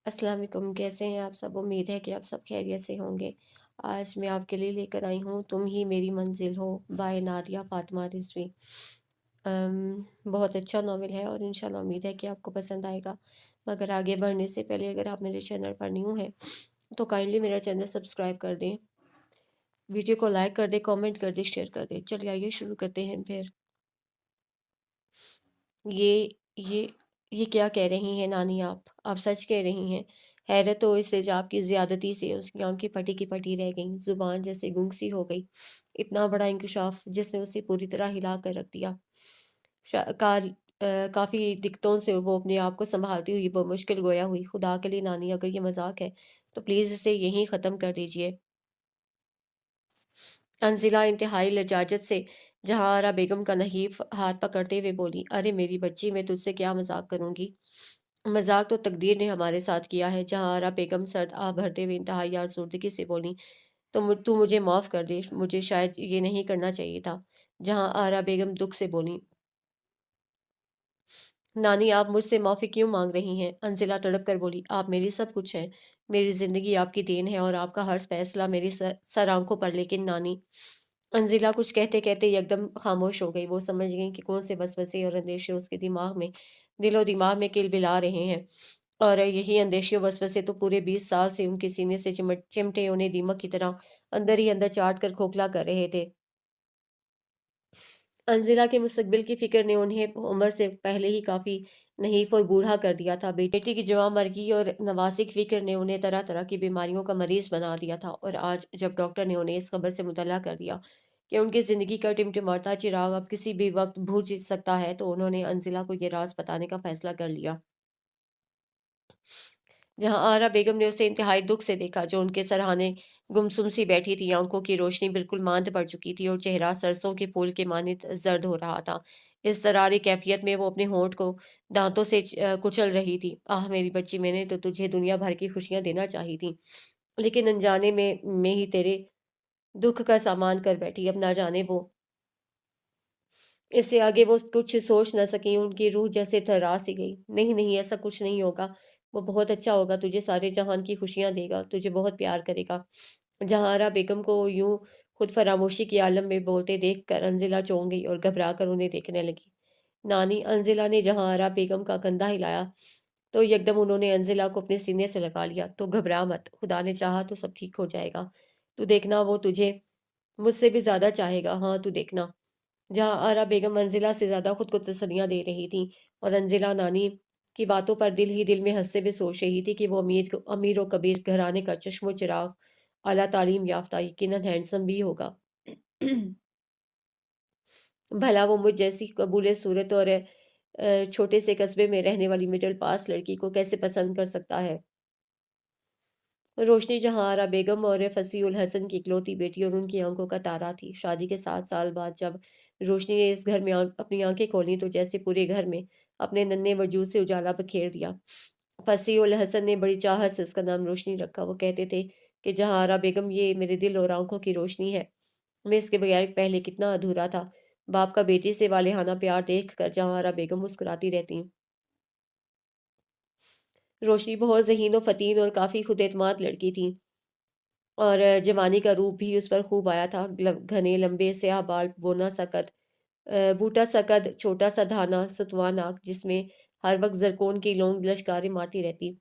السلام علیکم، کیسے ہیں آپ سب؟ امید ہے کہ آپ سب خیریت سے ہوں گے۔ آج میں آپ کے لیے لے کر آئی ہوں تم ہی میری منزل ہو بائے نادیہ فاطمہ رضوی۔ بہت اچھا ناول ہے اور انشاءاللہ امید ہے کہ آپ کو پسند آئے گا۔ مگر آگے بڑھنے سے پہلے اگر آپ میرے چینل پر نیو ہیں تو کائنڈلی میرا چینل سبسکرائب کر دیں، ویڈیو کو لائک کر دیں، کامنٹ کر دیں، شیئر کر دیں۔ چلیے آئیے شروع کرتے ہیں پھر۔ یہ یہ یہ کیا کہہ رہی ہیں نانی؟ آپ سچ کہہ رہی ہیں؟ حیرت تو اس اعجاب کی زیادتی سے اس کی آنکھیں پھٹی کی پھٹی رہ گئیں، زبان جیسے گنگ سی ہو گئی۔ اتنا بڑا انکشاف جس نے اسے پوری طرح ہلا کر رکھ دیا۔ کافی دقتوں سے وہ اپنے آپ کو سنبھالتی ہوئی وہ مشکل گویا ہوئی۔ خدا کے لیے نانی، اگر یہ مذاق ہے تو پلیز اسے یہیں ختم کر دیجئے۔ انزلہ انتہائی لجاجت سے جہاں آرا بیگم کا نحیف ہاتھ پکڑتے ہوئے بولی، ارے میری بچی، میں تجھ سے کیا مذاق کروں گی؟ مذاق تو تقدیر نے ہمارے ساتھ کیا ہے۔ جہاں آرا بیگم سرد آہ بھرتے ہوئے انتہائی آزردگی سے بولی، تو مجھے معاف کر دے، مجھے شاید یہ نہیں کرنا چاہیے تھا۔ جہاں آرا بیگم دکھ سے بولی، نانی آپ مجھ سے معافی کیوں مانگ رہی ہیں؟ انزلہ تڑپ کر بولی، آپ میری سب کچھ ہیں، میری زندگی آپ کی دین ہے اور آپ کا ہر فیصلہ میری سر آنکھوں پر، لیکن نانی۔ انزلہ کچھ کہتے کہتے یکدم خاموش ہو گئی۔ وہ سمجھ گئیں کہ کون سے وسوسے اور اندیشے اس کے دل و دماغ میں کل بلا رہے ہیں، اور یہی اندیشے و وسوسے تو پورے 20 سال سے ان کے سینے سے چمٹے انہیں دیمک کی طرح اندر ہی اندر چاٹ کر کھوکھلا کر رہے تھے۔ انزلہ کے مستقبل کی فکر نے انہیں عمر سے پہلے ہی کافی نحیف اور بوڑھا کر دیا تھا۔ بیٹی کی جواں مرگی اور نواسے کی فکر نے انہیں طرح طرح کی بیماریوں کا مریض بنا دیا تھا، اور آج جب ڈاکٹر نے انہیں اس خبر سے مطلع کر دیا کہ ان کی زندگی کا ٹمٹماتا چراغ اب کسی بھی وقت بجھ سکتا ہے، تو انہوں نے انزلہ کو یہ راز بتانے کا فیصلہ کر لیا۔ جہاں آرا بیگم نے اسے انتہائی دکھ سے دیکھا، جو ان کے سرہانے گمسم سی بیٹھی تھی، آنکھوں کی روشنی بالکل ماند پڑ چکی تھی اور چہرہ سرسوں کے پھول کے مانند زرد ہو رہا تھا۔ اس ضراری کیفیت میں وہ اپنے ہونٹ کو دانتوں سے کچل رہی تھی۔ آہ میری بچی، میں نے تو تجھے دنیا بھر کی خوشیاں دینا چاہی تھی، لیکن انجانے میں ہی تیرے دکھ کا سامان کر بیٹھی۔ اب نہ جانے وہ اس سے آگے وہ کچھ سوچ نہ سکیں، ان کی روح جیسے تھرا سی گئی۔ نہیں نہیں، ایسا کچھ نہیں ہوگا، وہ بہت اچھا ہوگا، تجھے سارے جہان کی خوشیاں دے گا، تجھے بہت پیار کرے گا۔ جہاں بیگم کو یوں خود فراموشی کے عالم میں بولتے دیکھ کر انزلہ چونک گئی اور گھبرا کر انہیں دیکھنے لگی۔ نانی، انزلہ نے جہاں بیگم کا کندھا ہلایا تو یکدم انہوں نے انزلہ کو اپنے سینے سے لگا لیا۔ تو گھبرا مت، خدا نے چاہا تو سب ٹھیک ہو جائے گا، تو دیکھنا، وہ تجھے مجھ سے بھی زیادہ چاہے گا، ہاں تو دیکھنا۔ جہاں آرا بیگم انزلہ سے زیادہ خود کو تسلیاں دے رہی تھیں، اور انزلہ نانی کی باتوں پر دل ہی دل میں ہنستے ہوئے سوچ رہی تھی کہ وہ امیر و کبیر گھرانے کا چشم و چراغ، اعلیٰ تعلیم یافتہ، یقیناً ہینڈسم بھی ہوگا۔ بھلا وہ مجھ جیسی قبول صورت اور چھوٹے سے قصبے میں رہنے والی مڈل پاس لڑکی کو کیسے پسند کر سکتا ہے؟ روشنی جہاں آرا بیگم اور فصیح الحسن کی اکلوتی بیٹی اور ان کی آنکھوں کا تارا تھی۔ شادی کے 7 سال بعد جب روشنی نے اس گھر میں اپنی آنکھیں کھولیں تو جیسے پورے گھر میں اپنے ننھے وجود سے اجالا بکھیر دیا۔ فصیح الحسن نے بڑی چاہت سے اس کا نام روشنی رکھا۔ وہ کہتے تھے کہ جہاں آرا بیگم یہ میرے دل اور آنکھوں کی روشنی ہے، میں اس کے بغیر پہلے کتنا ادھورا تھا۔ باپ کا بیٹی سے والہانہ پیار دیکھ کر جہاں آرا بیگم مسکراتی رہتی۔ روشنی بہت ذہین و فطین اور کافی خود اعتماد لڑکی تھی، اور جوانی کا روپ بھی اس پر خوب آیا تھا۔ گھنے لمبے سیاہ بال، بوٹا سا قد، چھوٹا سا دھانا ستوا ناک جس میں ہر وقت زرکون کی لونگ لشکاریں مارتی رہتی،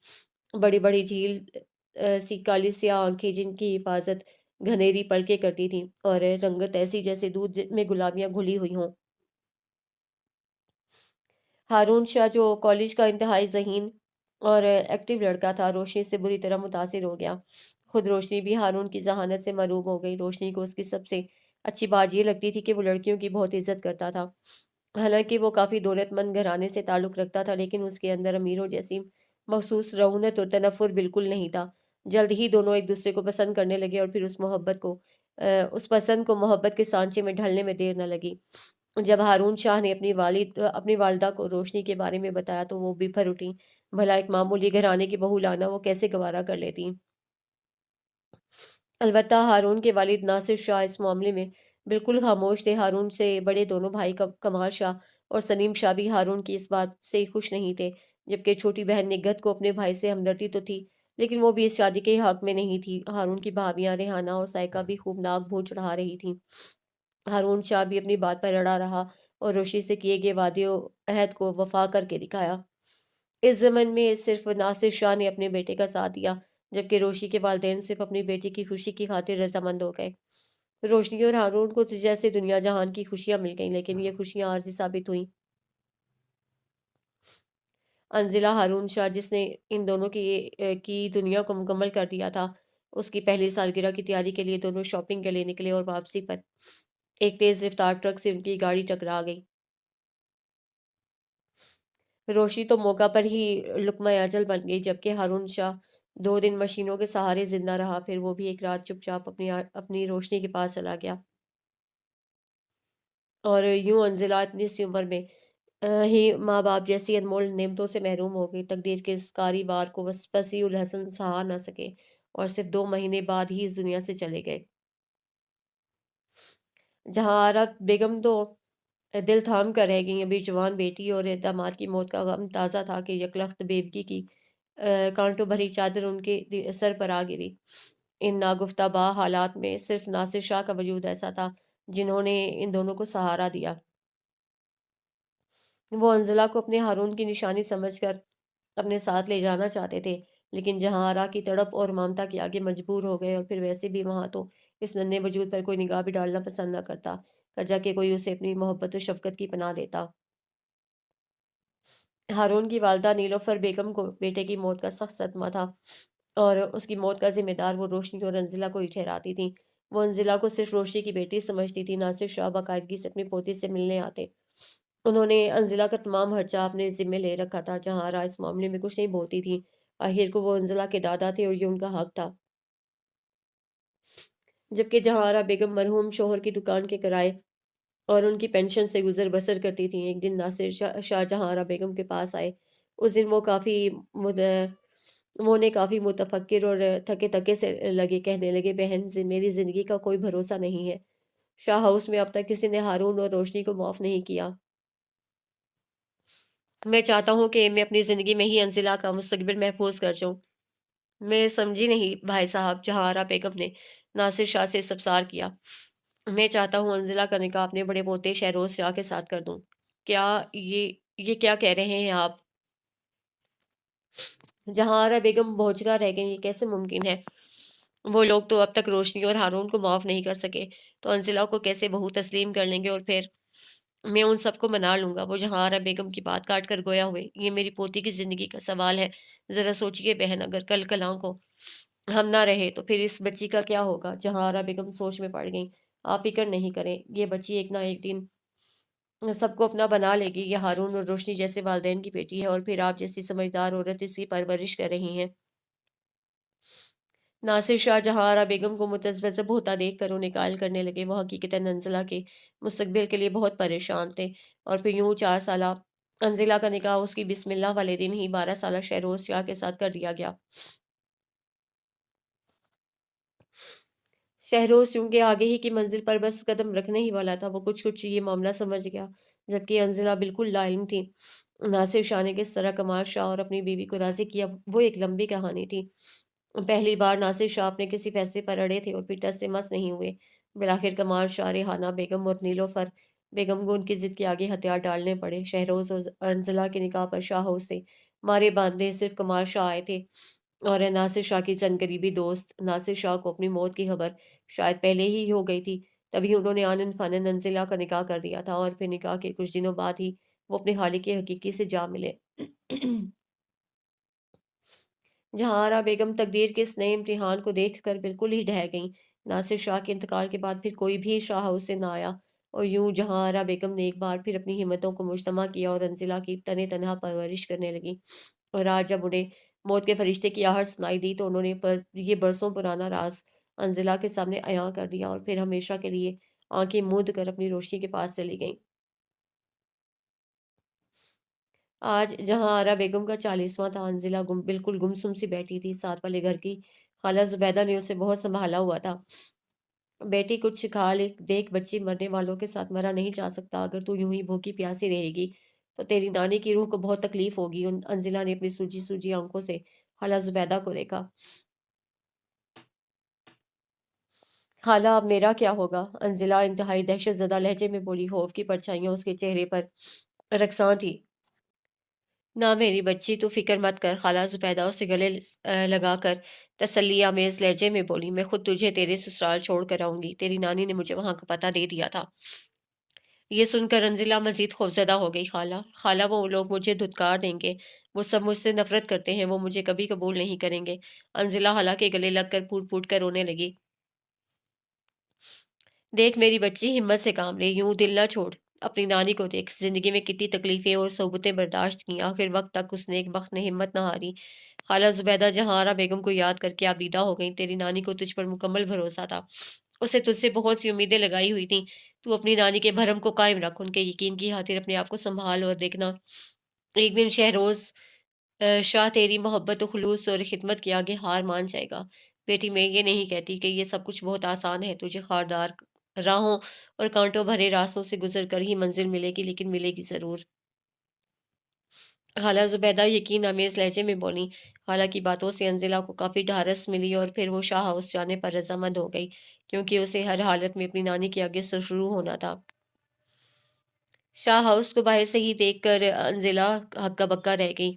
بڑی بڑی جھیل سی کالی سیاہ آنکھیں جن کی حفاظت گھنیری پلکیں کرتی تھیں، اور رنگت ایسی جیسے دودھ میں گلابیاں گھلی ہوئی ہوں۔ ہارون شاہ جو کالج کا انتہائی ذہین اور ایکٹیو لڑکا تھا، روشنی سے بری طرح متاثر ہو گیا۔ خود روشنی بھی ہارون کی ذہانت سے مرعوب ہو گئی۔ روشنی کو اس کی سب سے اچھی بات یہ لگتی تھی کہ وہ لڑکیوں کی بہت عزت کرتا تھا۔ حالانکہ وہ کافی دولت مند گھرانے سے تعلق رکھتا تھا، لیکن اس کے اندر امیروں جیسی مخصوص رعونت اور تنفر بالکل نہیں تھا۔ جلد ہی دونوں ایک دوسرے کو پسند کرنے لگے، اور پھر اس پسند کو محبت کے سانچے میں ڈھلنے میں دیر نہ لگی۔ جب ہارون شاہ نے اپنی والدہ کو روشنی کے بارے میں بتایا تو وہ بھی بھر اٹھیں۔ بھلا ایک معمولی گھرانے کی بہو لانا وہ کیسے گوارا کر لیتی؟ البتہ ہارون کے والد ناصر شاہ اس معاملے میں بالکل خاموش تھے۔ ہارون سے بڑے دونوں بھائی کمال شاہ اور سلیم شاہ بھی ہارون کی اس بات سے خوش نہیں تھے۔ جبکہ چھوٹی بہن نگہت کو اپنے بھائی سے ہمدردی تو تھی، لیکن وہ بھی اس شادی کے حق میں نہیں تھی۔ ہارون کی بھابیاں ریحانہ اور سائقہ بھی خوب ناک بھون چڑھا رہی تھیں۔ ہارون شاہ بھی اپنی بات پر اڑا رہا اور روشی سے کیے گئے وعدے و عہد کو وفا کر کے دکھایا۔ اس زمن میں صرف ناصر شاہ نے اپنے بیٹے کا ساتھ دیا، جبکہ روشی کے والدین صرف اپنی بیٹی کی خوشی کی خاطر رضامند ہو گئے۔ روشنی اور ہارون کو تو جیسے دنیا جہان کی خوشیاں مل گئیں، لیکن یہ خوشیاں عارضی ثابت ہوئیں۔ انزلہ ہارون شاہ، جس نے ان دونوں کی دنیا کو مکمل کر دیا تھا، اس کی پہلی سالگرہ کی تیاری کے لیے دونوں شاپنگ کے لیے نکلے اور واپسی پر ایک تیز رفتار ٹرک سے ان کی گاڑی ٹکرا گئی۔ روشنی تو موقع پر ہی لقمہ اجل بن گئی، جبکہ ہارون شاہ 2 دن مشینوں کے سہارے زندہ رہا، پھر وہ بھی ایک رات چپ چاپ اپنی روشنی کے پاس چلا گیا۔ اور یوں انزلہ اتنی سی عمر میں ہی ماں باپ جیسی انمول نعمتوں سے محروم ہو گئی۔ تقدیر کے اس کاری بار کو وسیع الحسن سہا نہ سکے اور صرف 2 مہینے بعد ہی اس دنیا سے چلے گئے۔ جہاں آرا بیگم تو دل تھام کر رہ گئیں، ابھی جوان بیٹی اور داماد کی موت کا غم تازہ تھا کہ یکلخت بیوگی کی کانٹوں بھری چادر ان کے سر پر آ گری۔ ان ناگفتہ با حالات میں صرف ناصر شاہ کا وجود ایسا تھا جنہوں نے ان دونوں کو سہارا دیا۔ وہ انزلہ کو اپنے ہارون کی نشانی سمجھ کر اپنے ساتھ لے جانا چاہتے تھے، لیکن جہاں آرا کی تڑپ اور مامتا کے آگے مجبور ہو گئے، اور پھر ویسے بھی وہاں تو اس ننھے وجود پر کوئی نگاہ بھی ڈالنا پسند نہ کرتا، کرجا کہ کوئی اسے اپنی محبت و شفقت کی پناہ دیتا۔ ہارون کی والدہ نیلوفر بیگم کو بیٹے کی موت کا سخت صدمہ تھا، اور اس کی موت کا ذمہ دار وہ روشنی اور انزلہ کو ہی ٹھہراتی تھیں۔ وہ انزلہ کو صرف روشنی کی بیٹی سمجھتی تھی۔ ناصر شاہ باقاعدگی سے اپنی پوتی سے ملنے آتے۔ انہوں نے انزلہ کا تمام خرچہ اپنے ذمے لے رکھا تھا۔ جہاں آرا اس معاملے میں کچھ نہیں بولتی تھی، آخر کو وہ انزلہ کے دادا تھے اور یہ ان کا حق تھا۔ جبکہ جہاں آرا بیگم مرحوم شوہر کی دکان کے کرائے اور ان کی پینشن سے گزر بسر کرتی تھیں۔ ایک دن ناصر شاہ جہاں آرا بیگم کے پاس آئے۔ اس دن وہ نے کافی متفکر اور تھکے تھکے سے لگے، کہنے لگے، بہن، میری زندگی کا کوئی بھروسہ نہیں ہے۔ شاہ ہاؤس میں اب تک کسی نے ہارون اور روشنی کو معاف نہیں کیا۔ میں چاہتا ہوں کہ میں اپنی زندگی میں ہی انزلہ کا مستقبل محفوظ کر جاؤں۔ میں سمجھی نہیں بھائی صاحب، جہاں آرا بیگم نے ناصر شاہ سے استفسار کیا۔ میں چاہتا ہوں انزلہ کا نکاح اپنے بڑے پوتے شہروز شاہ کے ساتھ کر دوں۔ کیا یہ کیا کہہ رہے ہیں آپ؟ جہاں آرا بیگم بہچکا رہ گئی، یہ کیسے ممکن ہے؟ وہ لوگ تو اب تک روشنی اور ہارون کو معاف نہیں کر سکے، تو انزلہ کو کیسے بہو تسلیم کر لیں گے؟ اور پھر میں ان سب کو منا لوں گا۔ وہ جہاں آرا بیگم کی بات کاٹ کر گویا ہوئے، یہ میری پوتی کی زندگی کا سوال ہے۔ ذرا سوچئے بہن، اگر کل کلاں کو ہم نہ رہے تو پھر اس بچی کا کیا ہوگا؟ جہاں آرا بیگم سوچ میں پڑ گئیں۔ آپ فکر نہیں کریں، یہ بچی ایک نہ ایک دن سب کو اپنا بنا لے گی۔ یہ ہارون اور روشنی جیسے والدین کی بیٹی ہے، اور پھر آپ جیسی سمجھدار عورت اس کی پرورش کر رہی ہیں۔ ناصر شاہ جہاں آرا بیگم کو متذبذب ہوتا دیکھ کر انہیں قائل کرنے لگے۔ وہ حقیقتاً انزلہ کے مستقبل کے لیے بہت پریشان تھے، اور پھر یوں 4 سالہ انزلہ کا نکاح اس کی بسم اللہ والے دن ہی 12 سالہ شہروز شاہ کے ساتھ کر دیا گیا۔ شہروز چونکہ آگے ہی کی منزل پر بس قدم رکھنے ہی والا تھا، وہ کچھ یہ معاملہ سمجھ گیا، جبکہ انزلہ بالکل لا علم تھی۔ ناصر شاہ نے کس طرح کمال شاہ اور اپنی بیوی کو راضی کیا، وہ ایک لمبی کہانی تھی۔ پہلی بار ناصر شاہ اپنے کسی فیصلے پر اڑے تھے اور پھر ٹس سے مس نہیں ہوئے۔ بالآخر کمال شاہ، ریحانہ بیگم اور نیلوفر بیگم کو ان کی ضد کے آگے ہتھیار ڈالنے پڑے۔ شہروز اور انزلہ کے نکاح پر شاہ ہاؤس سے مارے باندھنے صرف کمال شاہ آئے تھے، اور ناصر شاہ کی چند قریبی دوست۔ ناصر شاہ کو اپنی موت کی خبر شاید پہلے ہی ہو گئی تھی، تبھی انہوں نے آنن فانن انزلہ کا نکاح کر دیا تھا، اور پھر نکاح کے کچھ دنوں بعد ہی وہ اپنے خالق حقیقی سے جا ملے۔ جہاں آرا بیگم تقدیر کے اس نئے امتحان کو دیکھ کر بالکل ہی ڈھہ گئیں۔ ناصر شاہ کے انتقال کے بعد پھر کوئی بھی شاہ ہاؤس سے نہ آیا، اور یوں جہاں آرا بیگم نے ایک بار پھر اپنی ہمتوں کو مجتمع کیا اور انزلہ کی تنِ تنہا پرورش کرنے لگی۔ اور آج جب انہیں موت کے فرشتے کی آہٹ سنائی دی تو انہوں نے یہ برسوں پرانا راز انزلہ کے سامنے عیاں کر دیا، اور پھر ہمیشہ کے لیے آنکھیں موند کر اپنی روشنی کے پاس چلی گئیں۔ آج جہاں آرا بیگم کا 40واں تھا، انزلہ بالکل گمسم سی بیٹھی تھی۔ ساتھ والے گھر کی خالہ زبیدہ نے اسے بہت سنبھالا ہوا تھا۔ بیٹی، کچھ کھا لے، دیکھ بچی مرنے والوں کے ساتھ مرا نہیں جا سکتا۔ اگر تو یوں ہی بھوکی پیاسی رہے گی تو تیری نانی کی روح کو بہت تکلیف ہوگی۔ انزلہ نے اپنی سوجی سوجی آنکھوں سے خالہ زبیدہ کو دیکھا۔ خالہ اب میرا کیا ہوگا؟ انزلہ انتہائی دہشت زدہ لہجے میں بولی۔ خوف کی پرچھائیاں اس کے چہرے پر رقصاں تھی۔ نہ میری بچی، تو فکر مت کر، خالہ زبیدہ اسے گلے لگا کر تسلی آمیز لہجے میں بولی۔ میں خود تجھے تیرے سسرال چھوڑ کر آؤں گی، تیری نانی نے مجھے وہاں کا پتہ دے دیا تھا۔ یہ سن کر انزلہ مزید خوفزدہ ہو گئی۔ خالہ خالہ وہ لوگ مجھے دھتکار دیں گے، وہ سب مجھ سے نفرت کرتے ہیں، وہ مجھے کبھی قبول نہیں کریں گے۔ انزلہ خالہ کے گلے لگ کر پھوٹ پھوٹ کر رونے لگی۔ دیکھ میری بچی، ہمت سے کام لے، یوں دل نہ چھوڑ، اپنی نانی کو دیکھ، زندگی میں کتنی تکلیفیں اور صعوبتیں برداشت کی، آخر وقت تک اس نے ایک وقت نے ہمت نہ ہاری۔ خالہ زبیدہ جہاں آرا بیگم کو یاد کر کے آبیدہ ہو گئیں۔ تیری نانی کو تجھ پر مکمل بھروسہ تھا، اسے تجھ سے بہت سی امیدیں لگائی ہوئی تھیں۔ تو اپنی نانی کے بھرم کو قائم رکھ، ان کے یقین کی خاطر اپنے آپ کو سنبھال، اور دیکھنا ایک دن شہروز شاہ تیری محبت و خلوص اور خدمت کے آگے ہار مان جائے گا۔ بیٹی میں یہ نہیں کہتی کہ یہ سب کچھ بہت آسان ہے، تجھے خاردار راہوں اور کانٹوں بھرے راستوں سے گزر کر ہی منزل ملے گی، لیکن ملے گی ضرور۔ خالہ زبیدہ یقین آمیز لہجے میں بولی۔ خالہ کی باتوں سے انزلہ کو کافی ڈھارس ملی، اور پھر وہ شاہ ہاؤس جانے پر رضامند ہو گئی، کیونکہ اسے ہر حالت میں اپنی نانی کے آگے سرخرو ہونا تھا۔ شاہ ہاؤس کو باہر سے ہی دیکھ کر انزلہ ہکا بکا رہ گئی۔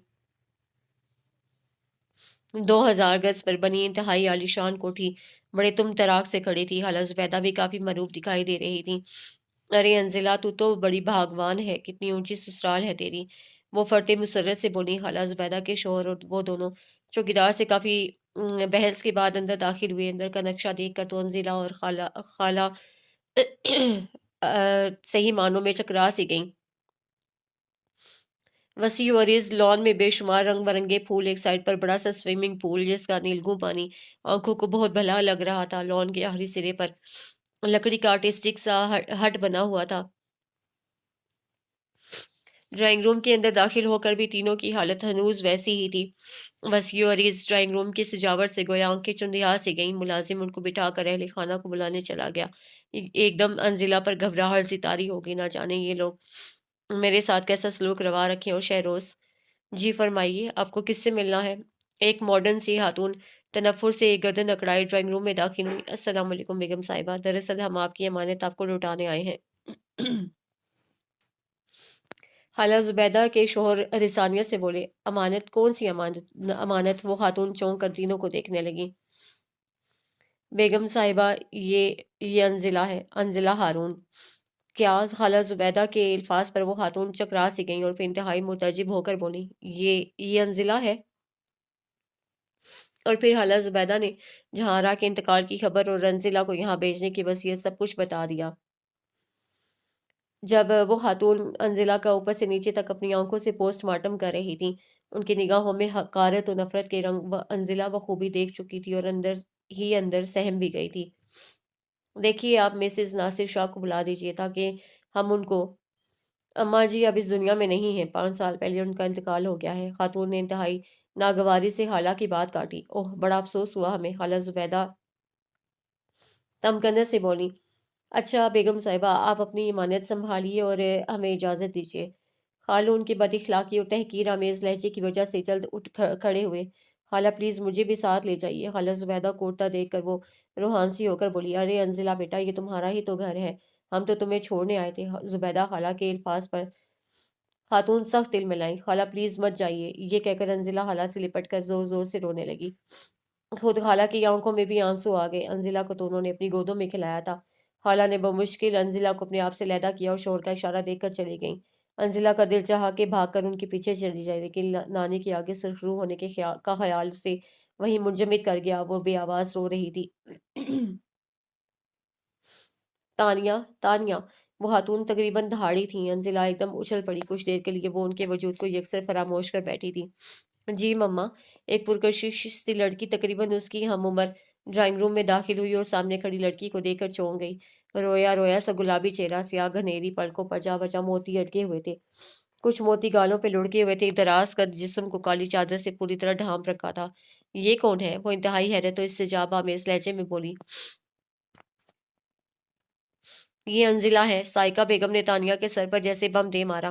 2000 گز پر بنی انتہائی عالیشان کوٹھی بڑے تم تراک سے کھڑی تھی۔ خالہ زبیدہ بھی کافی مروب دکھائی دے رہی تھی۔ ارے انزلہ، تو بڑی بھاگوان ہے، کتنی اونچی سسرال ہے تیری، وہ فرتے مسرت سے بولی۔ خالہ زبیدہ کے شوہر اور وہ دونوں چوکیدار سے کافی بحث کے بعد اندر داخل ہوئے۔ اندر کا نقشہ دیکھ کر تو انزلہ اور خالہ صحیح معنوں میں چکرا سی گئیں۔ وسیع و عریض لان میں بے شمار رنگ برنگے پھول، ایک سائڈ پر بڑا سا سوئمنگ پول جس کا نیلگوں پانی آنکھوں کو بہت بھلا لگ رہا تھا۔ لان کے آخری سرے پر لکڑی کا آرٹسٹک سا ہٹ بنا ہوا تھا۔ ڈرائنگ روم کے اندر داخل ہو کر بھی تینوں کی حالت ہنوز ویسی ہی تھی۔ وسیع و عریض ڈرائنگ روم کی سجاوٹ سے گویا آنکھیں چندھیا سے گئیں۔ ملازم ان کو بٹھا کر اہل خانہ کو بلانے چلا گیا۔ ایک دم انزلہ پر گھبراہٹ سی طاری ہو گئی، نہ جانے یہ لوگ میرے ساتھ کیسا سلوک روا رکھیں۔ اور شہروز، جی فرمائیے، آپ کو کس سے ملنا ہے؟ ایک ماڈرن سی خاتون تنفر سے ایک گردن اکڑائے ڈرائنگ روم میں داخل ہوئی۔ السلام علیکم بیگم صاحبہ، دراصل ہم آپ کی امانت آپ کو لوٹانے آئے ہیں۔ خالہ زبیدہ کے شوہر رسانیت سے بولے۔ امانت؟ کون سی امانت؟ امانت؟ وہ خاتون چونک کر تینوں کو دیکھنے لگی۔ بیگم صاحبہ، یہ انزلہ ہے، انزلہ ہارون۔ کیا؟ خالہ زبیدہ کے الفاظ پر وہ خاتون چکرا سی گئیں، اور پھر انتہائی متعجب ہو کر بولی، یہ انزلہ ہے؟ اور پھر خالہ زبیدہ نے جہاں کے انتقال کی خبر اور انزلہ کو یہاں بھیجنے کی وصیت سب کچھ بتا دیا۔ جب وہ خاتون انزلہ کا اوپر سے نیچے تک اپنی آنکھوں سے پوسٹ مارٹم کر رہی تھیں، ان کی نگاہوں میں حقارت و نفرت کے رنگ انزلہ بخوبی دیکھ چکی تھی، اور اندر ہی اندر سہم بھی گئی تھی۔ دیکھیے، آپ مسز ناصر شاہ کو بلا دیجئے تاکہ ہم ان کو… اماں جی اب اس دنیا میں نہیں ہیں، 5 سال پہلے ان کا انتقال ہو گیا ہے۔ خاتون نے انتہائی ناگواری سے خالہ کی بات کاٹی۔ اوہ، بڑا افسوس ہوا ہمیں، خالہ زبیدہ تمکنت سے بولی۔ اچھا بیگم صاحبہ، آپ اپنی امانت سنبھالیے اور ہمیں اجازت دیجیے۔ خالو ان کے بد اخلاقی اور تحقیر آمیز لہجے کی وجہ سے جلد اٹھ کھڑے ہوئے۔ خالہ پلیز مجھے بھی ساتھ لے جائیے۔ خالہ زبیدہ کو اٹھتا دیکھ کر وہ روحانسی ہو کر بولی، ارے انزلہ بیٹا، یہ تمہارا ہی تو گھر ہے، ہم تو تمہیں چھوڑنے آئے تھے۔ زبیدہ خالہ کے الفاظ پر خاتون سخت دل میں لائیں۔ خالہ پلیز مت جائیے، یہ کہہ کر انزلہ خالہ سے لپٹ کر زور زور سے رونے لگی۔ خود خالہ کی آنکھوں میں بھی آنسو آ گئے۔ انزلہ کو تو انہوں نے اپنی گودوں میں کھلایا تھا۔ خالہ نے بمشکل انزلہ کو اپنے آپ سے علیحدہ کیا اور شوہر کا اشارہ دیکھ کر چلی گئیں۔ انزلہ کا دل چاہا کہ بھاگ کر ان کے پیچھے چلی جائے، لیکن نانی کے آگے سرخرو ہونے کا خیال اسے وہیں منجمد کر گیا۔ وہ بے آواز رو رہی تھی۔ تانیہ، تانیہ! وہ خاتون تقریباً دہاڑی تھیں۔ انزلہ ایک دم اچھل پڑی۔ کچھ دیر کے لیے وہ ان کے وجود کو یکسر فراموش کر بیٹھی تھی۔ جی مما! ایک پرکشش سی لڑکی تقریباً اس کی ہم عمر ڈرائنگ روم میں داخل ہوئی اور سامنے کھڑی لڑکی کو دیکھ کر چونک گئی۔ رویا رویا سا گلابی چہرہ، سیاہ گھنیری پلکوں پر جا بجا موتی اٹکے ہوئے تھے، کچھ موتی گالوں پہ لڑکے ہوئے تھے، دراز قد جسم کو کالی چادر سے پوری طرح ڈھانپ رکھا تھا۔ یہ کون ہے؟ وہ انتہائی حیرت و استعجاب آمیز لہجے میں بولی۔ یہ انزلہ ہے۔ سائقہ بیگم نے تانیہ کے سر پر جیسے بم دے مارا۔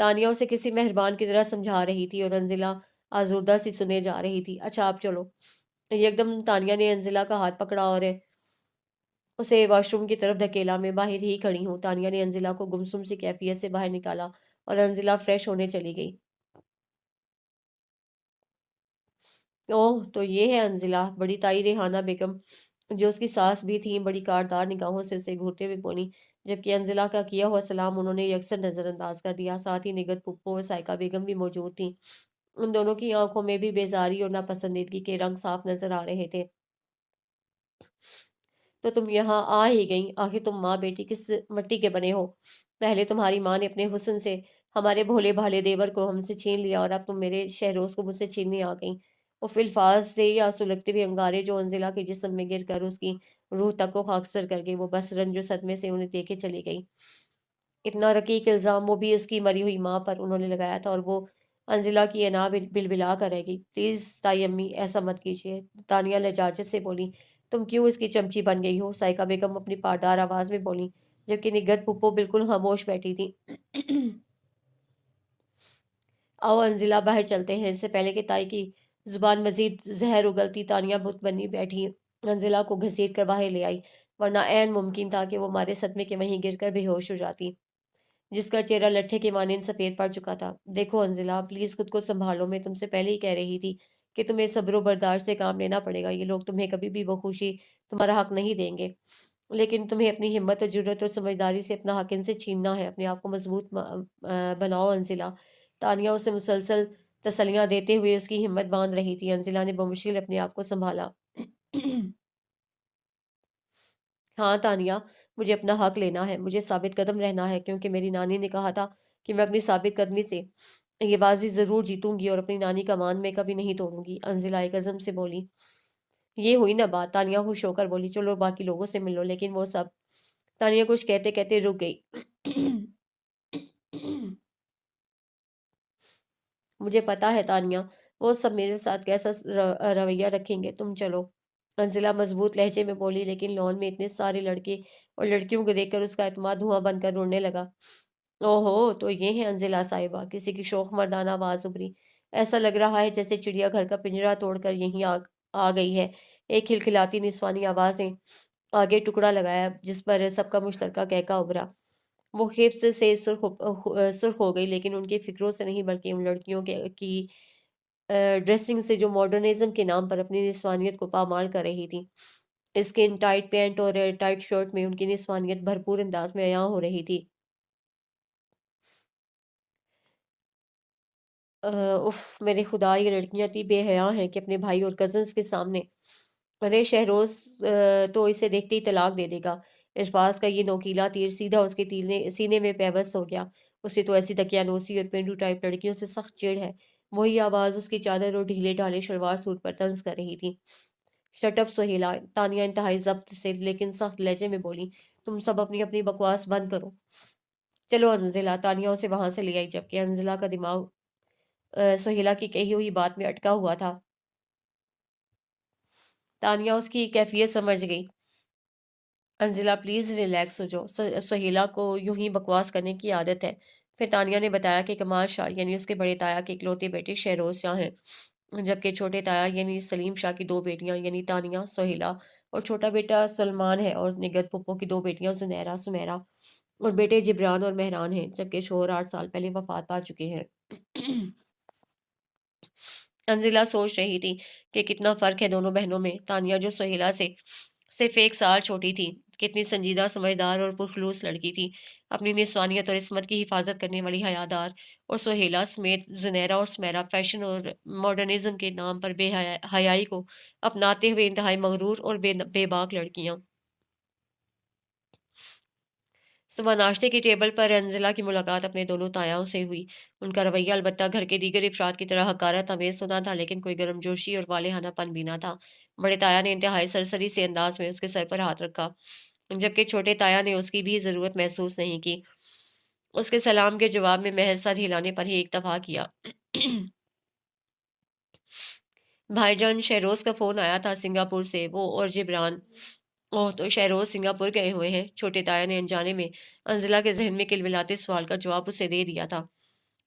تانیہ اسے کسی مہربان کی طرح سمجھا رہی تھی اور انزلہ آزردہ سی سنے جا رہی تھی۔ اچھا آپ چلو۔ ایک دم تانیہ نے انزلہ کا ہاتھ پکڑا اور اسے واش روم کی طرف دھکیلا۔ میں باہر ہی کھڑی ہوں۔ تانیہ نے انزلہ کو گمسم سی کیفیت سے باہر نکالا اور انزلہ فریش ہونے چلی گئی۔ اوہ تو یہ ہے انزلہ، بڑی تائی ریحانہ بیگم جو اس کی ساس بھی تھیں بڑی کاردار نگاہوں سے اسے گھورتے ہوئے بولی، جبکہ انزلہ کا کیا ہوا سلام انہوں نے یکسر نظر انداز کر دیا۔ ساتھ ہی نگہت پھپھو اور سائیکہ بیگم بھی موجود تھیں۔ ان دونوں کی آنکھوں میں بھی بیزاری اور ناپسندیدگی کے رنگ صاف نظر آ رہے تھے۔ تو تم یہاں آ ہی گئیں، آخر تم ماں بیٹی کس مٹی کے بنے ہو؟ پہلے تمہاری ماں نے اپنے حسن سے ہمارے بھولے بھالے دیور کو ہم سے چھین لیا اور اب تم میرے شہروز کو مجھ سے چھیننے آ گئیں۔ وہ الفاظ سے یا سلگتے ہوئے انگارے جو انزلہ کے جسم میں گر کر اس کی روح تک کو خاکستر کر گئی، وہ بس رنج و صدمے سے انہیں دیکھے چلی گئی۔ اتنا رقیق الزام وہ بھی اس کی مری ہوئی ماں پر انہوں نے لگایا تھا، اور وہ انزلہ کی انا بلبلا کر رہ گئی۔ پلیز تائی امی ایسا مت کیجیے، تانیہ لجاجت سے بولی۔ تم کیوں اس کی چمچی بن گئی ہو؟ سائیکہ بیگم اپنی پاردار آواز میں بولی، جبکہ نگہت پھپھو بالکل خاموش بیٹھی تھی۔ آؤ انزلہ باہر چلتے ہیں، اس سے پہلے کہ تائی کی زبان مزید زہر اگلتی تانیہ بت بنی بیٹھی انزلہ کو گھسیٹ کر باہر لے آئی، ورنہ عین ممکن تھا کہ وہ مارے صدمے کے وہیں گر کر بے ہوش ہو جاتی، جس کا چہرہ لٹھے کے مانند سفید پڑ چکا تھا۔ دیکھو انزلہ، پلیز خود کو سنبھالو، میں تم سے پہلے ہی کہہ رہی تھی کہ تمہیں صبر و برداشت سے کام لینا پڑے گا۔ یہ لوگ تمہیں کبھی بھی بخوشی تمہارا حق نہیں دیں گے، لیکن تمہیں اپنی ہمت اور جرأت اور سمجھداری سے اپنا حق ان سے چھیننا ہے۔ اپنے آپ کو مضبوط بناؤ انزلہ۔ تانیہ اسے مسلسل تسلیاں دیتے ہوئے اس کی ہمت باندھ رہی تھی۔ انزلہ نے بمشکل اپنے آپ کو سنبھالا۔ ہاں تانیہ، مجھے اپنا حق لینا ہے، مجھے ثابت قدم رہنا ہے، کیونکہ میری نانی نے کہا تھا کہ میں اپنی ثابت قدمی سے یہ بازی ضرور جیتوں گی اور اپنی نانی کا مان میں کبھی نہیں توڑوں گی۔ انزلہ ایک عزم سے بولی۔ یہ ہوئی نا بات، تانیہ خوش ہو کر بولی۔ چلو باقی لوگوں سے مل لو، لیکن وہ سب… تانیہ کچھ کہتے کہتے رک گئی۔ مجھے پتا ہے تانیہ، وہ سب میرے ساتھ کیسا رویہ رکھیں گے، تم چلو۔ انزلہ مضبوط لہجے میں بولی، لیکن لون میں اتنے سارے لڑکے اور لڑکیوں کو دیکھ کر اس کا اعتماد دھواں بن کر اڑنے لگا۔ اوہو تو یہ ہے انزلہ صاحبہ، کسی کی شوخ مردانہ آواز ابھری۔ ایسا لگ رہا ہے جیسے چڑیا گھر کا پنجرہ توڑ کر یہیں آ گئی ہے۔ ایک کھلکھلاتی نسوانی آوازیں آگے ٹکڑا لگایا، جس پر سب کا مشترکہ کہکا ابھرا۔ وہ خیف سے سرخ ہو گئی، لیکن ان کی فکروں سے نہیں بلکہ ان لڑکیوں کی ڈریسنگ سے جو ماڈرنزم کے نام پر اپنی نسوانیت کو پامال کر رہی تھی۔ اسکن ٹائٹ پینٹ اور ٹائٹ شرٹ میں ان کی نسوانیت بھرپور انداز میں عیاں ہو رہی تھی۔ اف میرے خدا، یہ لڑکیاں اتنی بے حیاں ہیں کہ اپنے بھائی اور کزنز کے سامنے… ارے شہروز تو اسے دیکھتے ہی طلاق دے دے گا۔ ارفاز کا یہ نوکیلا تیر سیدھا اس کے سینے میں پیوست ہو گیا۔ اسے تو ایسی دقیانوسی اور پینڈو ٹائپ لڑکیوں سے سخت چڑ ہے۔ وہی آواز اس کی چادر اور ڈھیلے ڈھالے شلوار سوٹ پر طنز کر رہی تھی۔ شٹ اپ سہیلا، تانیہ انتہائی ضبط سے لیکن سخت لہجے میں بولی۔ تم سب اپنی اپنی بکواس بند کرو۔ چلو انزلہ، تانیہ اسے وہاں سے لے آئی، جبکہ انزلہ کا دماغ سہیلا کی کہی ہوئی بات میں اٹکا ہوا تھا۔ تانیہ اس کی کیفیت سمجھ گئی۔ انزلہ پلیز ریلیکس ہو جاؤ، سہیلا کو یوں ہی بکواس کرنے کی عادت ہے۔ پھر تانیہ نے بتایا کہ کمال شاہ یعنی اس کے بڑے تایا کے اکلوتے بیٹے شہروز شاہ ہیں، جبکہ چھوٹے تایا یعنی سلیم شاہ کی دو بیٹیاں یعنی تانیہ، سہیلا اور چھوٹا بیٹا سلمان ہے، اور نگہت پھپھو کی دو بیٹیاں زنیرہ، سمیرہ اور بیٹے جبران اور مہران ہیں، جبکہ شوہر 8 سال پہلے وفات پا چکے ہیں۔ انزلہ سوچ رہی تھی کہ کتنا فرق ہے دونوں بہنوں میں۔ تانیہ جو سہیلا سے صرف 1 سال چھوٹی تھی، کتنی سنجیدہ، سمجھدار اور پرخلوص لڑکی تھی، اپنی نسوانیت اور عصمت کی حفاظت کرنے والی حیادار، اور سہیلا سمیت زنیرہ اور سمیرہ فیشن اور ماڈرنزم کے نام پر بے حیائی کو اپناتے ہوئے انتہائی مغرور اور بے باک لڑکیاں۔ صبح ناشتے کی ٹیبل پر انزلہ کی ملاقات اپنے دونوں تایاؤں سے ہوئی۔ ان کا رویہ البتہ گھر کے دیگر افراد کی طرح حقارت آمیز تو نہ تھا، لیکن کوئی گرم جوشی اور والہانہ پن بھی نہ تھا۔ بڑے تایا نے انتہائی سرسری سے انداز میں اس کے سر پر ہاتھ رکھا، جبکہ چھوٹے تایا نے اس کی بھی ضرورت محسوس نہیں کی۔ اس کے سلام کے جواب میں محض سر ہلانے پر ہی اکتفا کیا۔ بھائی جان شہروز کا فون آیا تھا سنگاپور سے، وہ اور جبران… اوہ تو شہروز سنگاپور گئے ہوئے ہیں؟ چھوٹے تایا نے انجانے میں انزلہ کے ذہن میں کلبلاتے سوال کا جواب اسے دے دیا تھا۔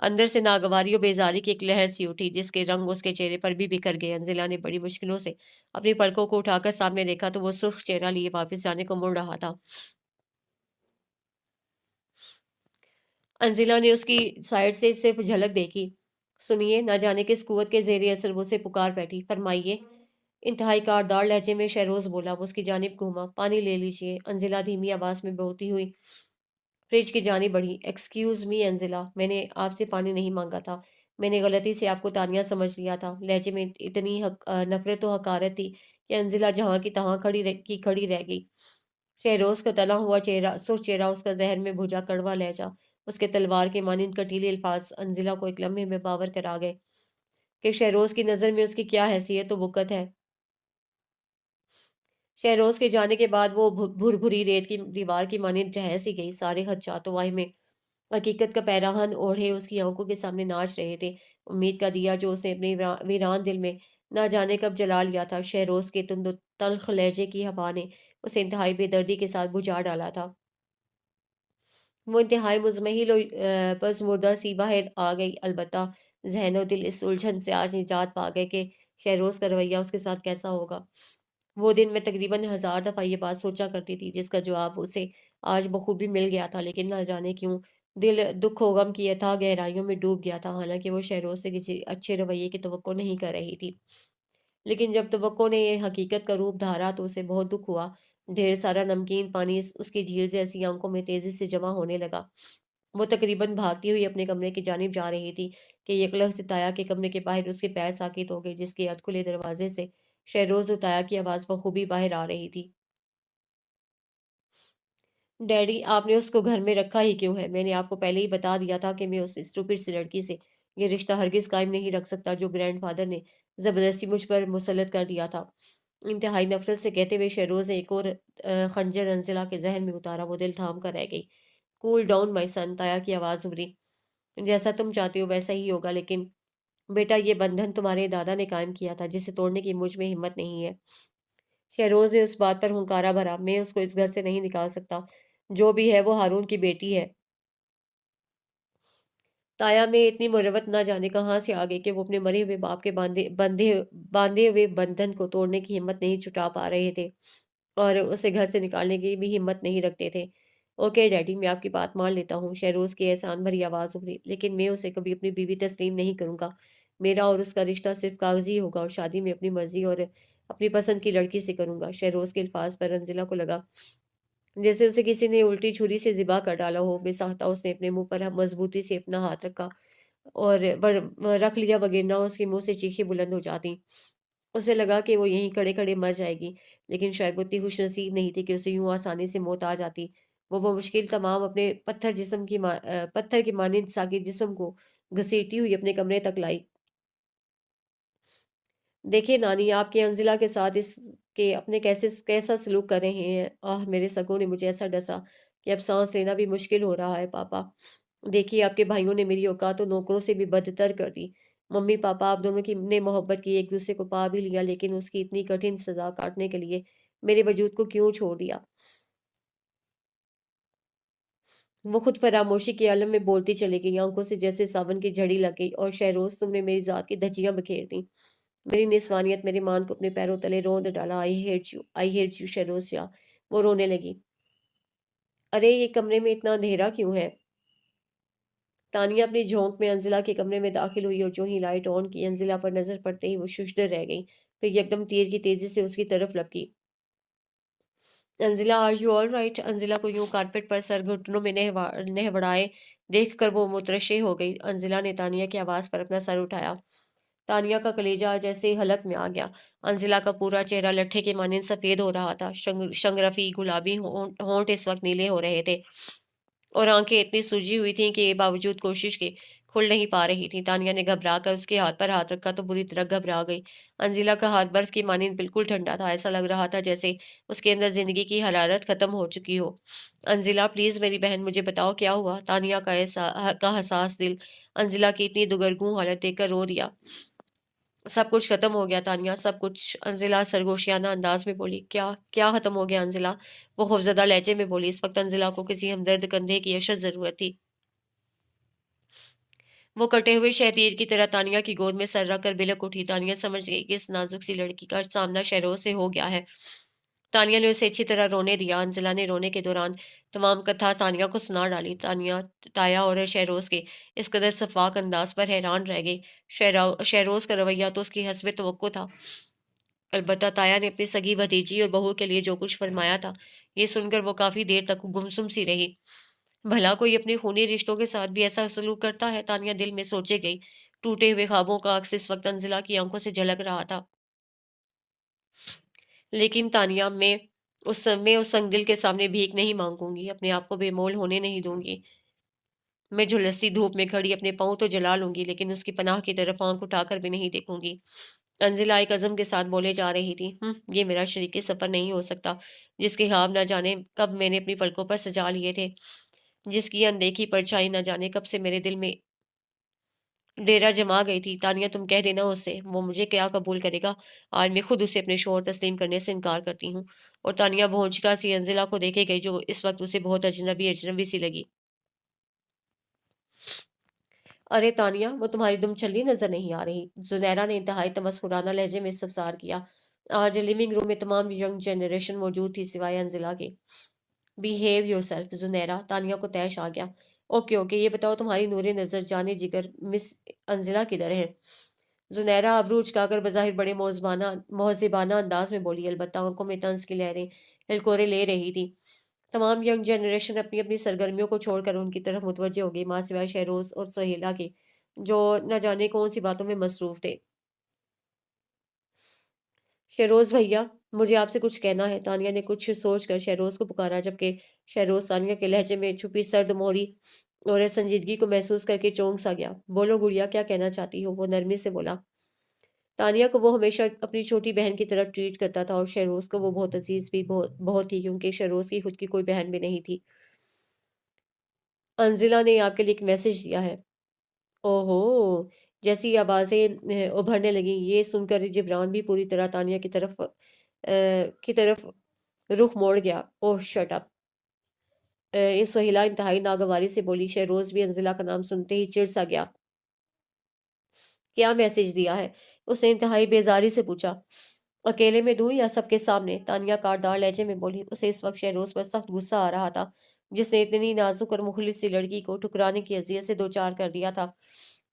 اندر سے ناگواری اور بیزاری کی ایک لہر سی اٹھی جس کے رنگ اس کے چہرے پر بھی بکھر گئے۔ انزلہ نے بڑی مشکلوں سے اپنی پلکوں کو اٹھا کر سامنے دیکھا تو وہ سرخ چہرہ لیے واپس جانے کو مڑ رہا تھا۔ انزلہ نے اس کی سائڈ سے صرف جھلک دیکھی۔ سنیے، نہ جانے کس قوت کے زیر اثر وہ اسے پکار بیٹھی۔ فرمائیے، انتہائی کاردار لہجے میں شہروز بولا۔ وہ اس کی جانب گھوما۔ پانی لے لیجئے۔ انزلہ دھیمی آواز میں بولتی ہوئی فریج کی جانب بڑھی۔ ایکسکیوز می انزلہ، میں نے آپ سے پانی نہیں مانگا تھا، میں نے غلطی سے آپ کو تانیہ سمجھ لیا تھا۔ لہجے میں اتنی نفرت و حقارت تھی کہ انزلہ جہاں کی تہاں کھڑی رہ گئی۔ شہروز کا تلا ہوا چہرہ، سرخ چہرہ، اس کا ذہن میں بھجا کڑوا لہجہ، اس کے تلوار کے مانند کٹیلے الفاظ انزلہ کو ایک لمحے میں باور کرا گئے کہ شہروز کی نظر میں اس کی کیا حیثیت و وقت ہے۔ شہروز کے جانے کے بعد وہ بھر بھری ریت کی دیوار کی مانند جہیز سی گئی۔ سارے خدشات و واہمے حقیقت کا پیراہن اوڑھے اس کی آنکھوں کے سامنے ناچ رہے تھے۔ امید کا دیا جو اسے اپنے ویران دل میں نہ جانے کب جلا لیا تھا، شہروز کے تند و تلخ لہجے کی ہوا نے اسے انتہائی بے دردی کے ساتھ بجھا ڈالا تھا۔ وہ انتہائی مزمحل و پژمردہ سی باہر آ گئی، البتہ ذہن و دل اس الجھن سے آج نجات پا گئے کہ شہروز کا رویہ اس کے ساتھ کیسا ہوگا۔ وہ دن میں تقریباً 1000 دفعہ یہ بات سوچا کرتی تھی جس کا جواب اسے آج بخوبی مل گیا تھا، لیکن نہ جانے کیوں دل دکھ و غم کی اتھاہ گہرائیوں میں ڈوب گیا تھا۔ حالانکہ وہ شہروز سے کسی اچھے رویے کی توقع نہیں کر رہی تھی، لیکن جب توقع نے یہ حقیقت کا روپ دھارا تو اسے بہت دکھ ہوا۔ ڈھیر سارا نمکین پانی اس کی جھیل جیسی آنکھوں میں تیزی سے جمع ہونے لگا۔ وہ تقریباً بھاگتی ہوئی اپنے کمرے کی جانب جا رہی تھی کہ یک لحظے تایا کے کمرے کے باہر اس کے پیر ساکت ہو گئے، جس کے ادھ کھلے دروازے سے شہروز اور تایا کی آواز بخوبی باہر آ رہی تھی۔ ڈیڈی، آپ نے اس کو گھر میں رکھا ہی کیوں ہے؟ میں نے آپ کو پہلے ہی بتا دیا تھا کہ میں اس اسٹوپڈ سی لڑکی سے یہ رشتہ ہرگز قائم نہیں رکھ سکتا جو گرینڈ فادر نے زبردستی مجھ پر مسلط کر دیا تھا۔ انتہائی نفرت سے کہتے ہوئے شہروز نے ایک اور خنجر انزلہ کے ذہن میں اتارا۔ وہ دل تھام کر رہ گئی۔ کول ڈاؤن مائی سن، تایا کی آواز ابھری۔ جیسا تم چاہتے ہو ویسا ہی ہوگا، لیکن بیٹا یہ بندھن تمہارے دادا نے قائم کیا تھا جسے توڑنے کی مجھ میں ہمت نہیں ہے۔ شہروز نے اس بات پر ہنکارا بھرا۔ میں اس کو اس گھر سے نہیں نکال سکتا، جو بھی ہے وہ ہارون کی بیٹی ہے۔ تایا میں اتنی مروت نہ جانے کہاں سے آ گئی کہ وہ اپنے مرے ہوئے باپ کے باندھے ہوئے بندھن کو توڑنے کی ہمت نہیں چھٹا پا رہے تھے اور اسے گھر سے نکالنے کی بھی ہمت نہیں رکھتے تھے۔ اوکے ڈیڈی، میں آپ کی بات مان لیتا ہوں، شہروز کی احسان بھری آواز ابھری، لیکن میں اسے کبھی اپنی بیوی تسلیم نہیں کروں گا۔ میرا اور اس کا رشتہ صرف کاغذی ہوگا اور شادی میں اپنی مرضی اور اپنی پسند کی لڑکی سے کروں گا۔ شہروز کے الفاظ پر انزلہ کو لگا جیسے اسے کسی نے الٹی چھری سے ذبح کر ڈالا ہو۔ بے ساختہ اس نے اپنے منہ پر مضبوطی سے اپنا ہاتھ رکھا اور رکھ لیا، وگرنہ اس کے منہ سے چیخیں بلند ہو جاتی۔ اسے لگا کہ وہ یہیں کھڑے کھڑے مر جائے گی، لیکن شاید وہ اتنی خوش نصیب نہیں تھی کہ اسے یوں آسانی سے موت آ جاتی۔ وہ بمشکل تمام اپنے پتھر کی مانند ساکت جسم کو گھسیٹتی ہوئی اپنے کمرے تک لائی۔ دیکھیں نانی، آپ کے انزلہ کے ساتھ اس کے اپنے کیسا سلوک کر رہے ہیں۔ آہ، میرے سگوں نے مجھے ایسا ڈسا کہ اب سانس لینا بھی مشکل ہو رہا ہے۔ پاپا دیکھیے، آپ کے بھائیوں نے میری اوقات و نوکروں سے بھی بدتر کر دی۔ ممی پاپا، آپ دونوں کی نے محبت کی، ایک دوسرے کو پا بھی لیا، لیکن اس کی اتنی کٹھن سزا کاٹنے کے لیے میرے وجود کو کیوں چھوڑ دیا؟ وہ خود فراموشی کے عالم میں بولتی چلی گئی، آنکھوں سے جیسے ساون کی جھڑی لگ گئی۔ اور شہروز، تم نے میری ذات کی دھجیاں بکھیر دیں۔ میری نسوانیت میرے مان کو اپنے پیروں تلے روند ڈالا۔ آئی ہیٹ یو شہروز شاہ۔ وہ رونے لگی۔ ارے یہ کمرے میں اتنا اندھیرا کیوں ہے؟ تانیہ اپنی جھونک میں انزلہ کے کمرے میں داخل ہوئی اور جو ہی لائٹ آن کی، انزلہ پر نظر پڑتے ہی وہ ششدر رہ گئی، پھر یکدم تیر کی تیزی سے اس کی طرف لپکی۔ انزلہ، آر یو آل رائٹ؟ انزلہ کو یوں کارپیٹ پر سر گھٹنوں میں نہوڑائے دیکھ کر وہ مترشح ہو گئی۔ انزلہ نے تانیہ کی آواز پر اپنا سر اٹھایا۔ تانیہ کا کلیجہ جیسے حلق میں آ گیا۔ انزلہ کا پورا چہرہ لٹھے کے مانند سفید ہو رہا تھا، شنگرفی گلابی ہونٹ اس وقت نیلے ہو رہے تھے اور آنکھیں اتنی سوجی ہوئی تھیں کہ باوجود کوشش کے کھل نہیں پا رہی تھیں۔ تانیہ نے گھبرا کر اس کے ہاتھ پر ہاتھ رکھا تو بری طرح گھبرا گئی۔ انزلہ کا ہاتھ برف کی مانند بالکل ٹھنڈا تھا، ایسا لگ رہا تھا جیسے اس کے اندر زندگی کی حرارت ختم ہو چکی ہو۔ انزلہ پلیز میری بہن، مجھے بتاؤ کیا ہوا؟ تانیہ کا حساس دل انزلہ کی اتنی دگرگوں حالت دیکھ کر رو دیا۔ سب کچھ ختم ہو گیا تانیہ، سب کچھ، انزلہ سرگوشیانہ انداز میں بولی۔ کیا ختم ہو گیا انزلہ؟ وہ خوفزدہ لہجے میں بولی۔ اس وقت انزلہ کو کسی ہمدرد کندھے کی اشد ضرورت تھی۔ وہ کٹے ہوئے شہتیر کی طرح تانیہ کی گود میں سر رکھ کر بلک اٹھی۔ تانیہ سمجھ گئی کہ اس نازک سی لڑکی کا سامنا شہروز سے ہو گیا ہے۔ تانیہ نے اسے اچھی طرح رونے دیا۔ انزلہ نے رونے کے دوران تمام کتھا تانیہ کو سنا ڈالی۔ تانیہ تایا اور شہروز کے اس قدر شفاق انداز پر حیران رہ گئی۔ شہروز کا رویہ تو اس کی حسب توقع تھا، البتہ تایا نے اپنی سگی بھتیجی اور بہو کے لیے جو کچھ فرمایا تھا، یہ سن کر وہ کافی دیر تک گمسم سی رہی۔ بھلا کوئی اپنے خونی رشتوں کے ساتھ بھی ایسا سلوک کرتا ہے؟ تانیہ دل میں سوچے گئی۔ ٹوٹے ہوئے خوابوں کا عکس اس وقت انزلہ کی آنکھوں سے جھلک رہا تھا۔ لیکن تانیہ، میں اس سنگ دل کے سامنے بھیک نہیں مانگوں گی، اپنے آپ کو بے مول ہونے نہیں دوں گی۔ میں جھلستی دھوپ میں کھڑی اپنے پاؤں تو جلا لوں گی، لیکن اس کی پناہ کی طرف آنکھ اٹھا کر بھی نہیں دیکھوں گی۔ انزلہ ایک عزم کے ساتھ بولے جا رہی تھی۔ یہ میرا شریک سفر نہیں ہو سکتا، جس کے خواب نہ جانے کب میں نے اپنی پلکوں پر سجا لیے تھے، جس کی اندیکھی پرچھائی نہ جانے کب سے میرے دل میں ڈیرا جما گئی تھی۔ تانیہ، تم کہہ دینا اس سے، وہ مجھے کیا قبول کرے گا؟ آج میں خود اسے اپنے شوہر تسلیم کرنے سے انکار کرتی ہوں۔ اور تانیہ بھونچکا سی انزلہ کو دیکھے گئی، جو اس وقت اسے بہت اجنبی سی لگی۔ ارے تانیہ، وہ تمہاری دم چھلی نظر نہیں آ رہی، زنیرہ نے انتہائی تمسخرانہ لہجے میں استفسار کیا۔ آج لیونگ روم میں تمام ینگ جنریشن موجود تھی سوائے انزلہ کے۔ Behave your self Zunaira, Tania کو طیش آ گیا۔ اوکے، یہ بتاؤ تمہاری نور نظر جانے جگر مس انزلہ کدھر ہے؟ زنیرہ ابرو اچکا کر بظاہر بڑے مہذبانہ انداز میں بولی، البتہ آنکھوں میں طنز کی لہریں ہلکورے لے رہی تھی۔ تمام ینگ جنریشن اپنی اپنی سرگرمیوں کو چھوڑ کر ان کی طرف متوجہ ہو گئی، ماں سوائے شہروز اور سہیلا کے، جو نہ جانے کون سی باتوں میں مصروف تھے۔ شہروز بھیا، مجھے آپ سے کچھ کہنا ہے، تانیہ نے کچھ سوچ کر شہروز کو پکارا، جبکہ شہروز تانیہ کے لہجے میں چھپی سرد موہری اور سنجیدگی کو محسوس کر کے چونک سا گیا۔ بولو گڑیا، کیا کہنا چاہتی ہو؟ وہ نرمی سے بولا۔ تانیہ کو وہ ہمیشہ اپنی چھوٹی بہن کی طرح ٹریٹ کرتا تھا، اور شہروز کو وہ بہت عزیز بھی بہت تھی، کیونکہ شہروز کی خود کی کوئی بہن بھی نہیں تھی۔ انزلہ نے آپ کے لیے ایک میسج دیا ہے۔ اوہو! جیسی آوازیں ابھرنے لگیں، یہ سن کر جبران بھی پوری طرح تانیہ کی طرف رخ موڑ گیا۔ اوہ شٹ اپ! سہیلا انتہائی ناگواری سے بولی۔ شہروز بھی انزلہ کا نام سنتے ہی چڑ سا گیا۔ کیا میسج دیا ہے؟ اس نے انتہائی بیزاری سے پوچھا۔ اکیلے میں دوں یا سب کے سامنے؟ تانیہ کاردار لہجے میں بولی۔ اسے اس وقت شہروز پر سخت غصہ آ رہا تھا، جس نے اتنی نازک اور مخلص سی لڑکی کو ٹھکرانے کی اذیت سے دوچار کر دیا تھا،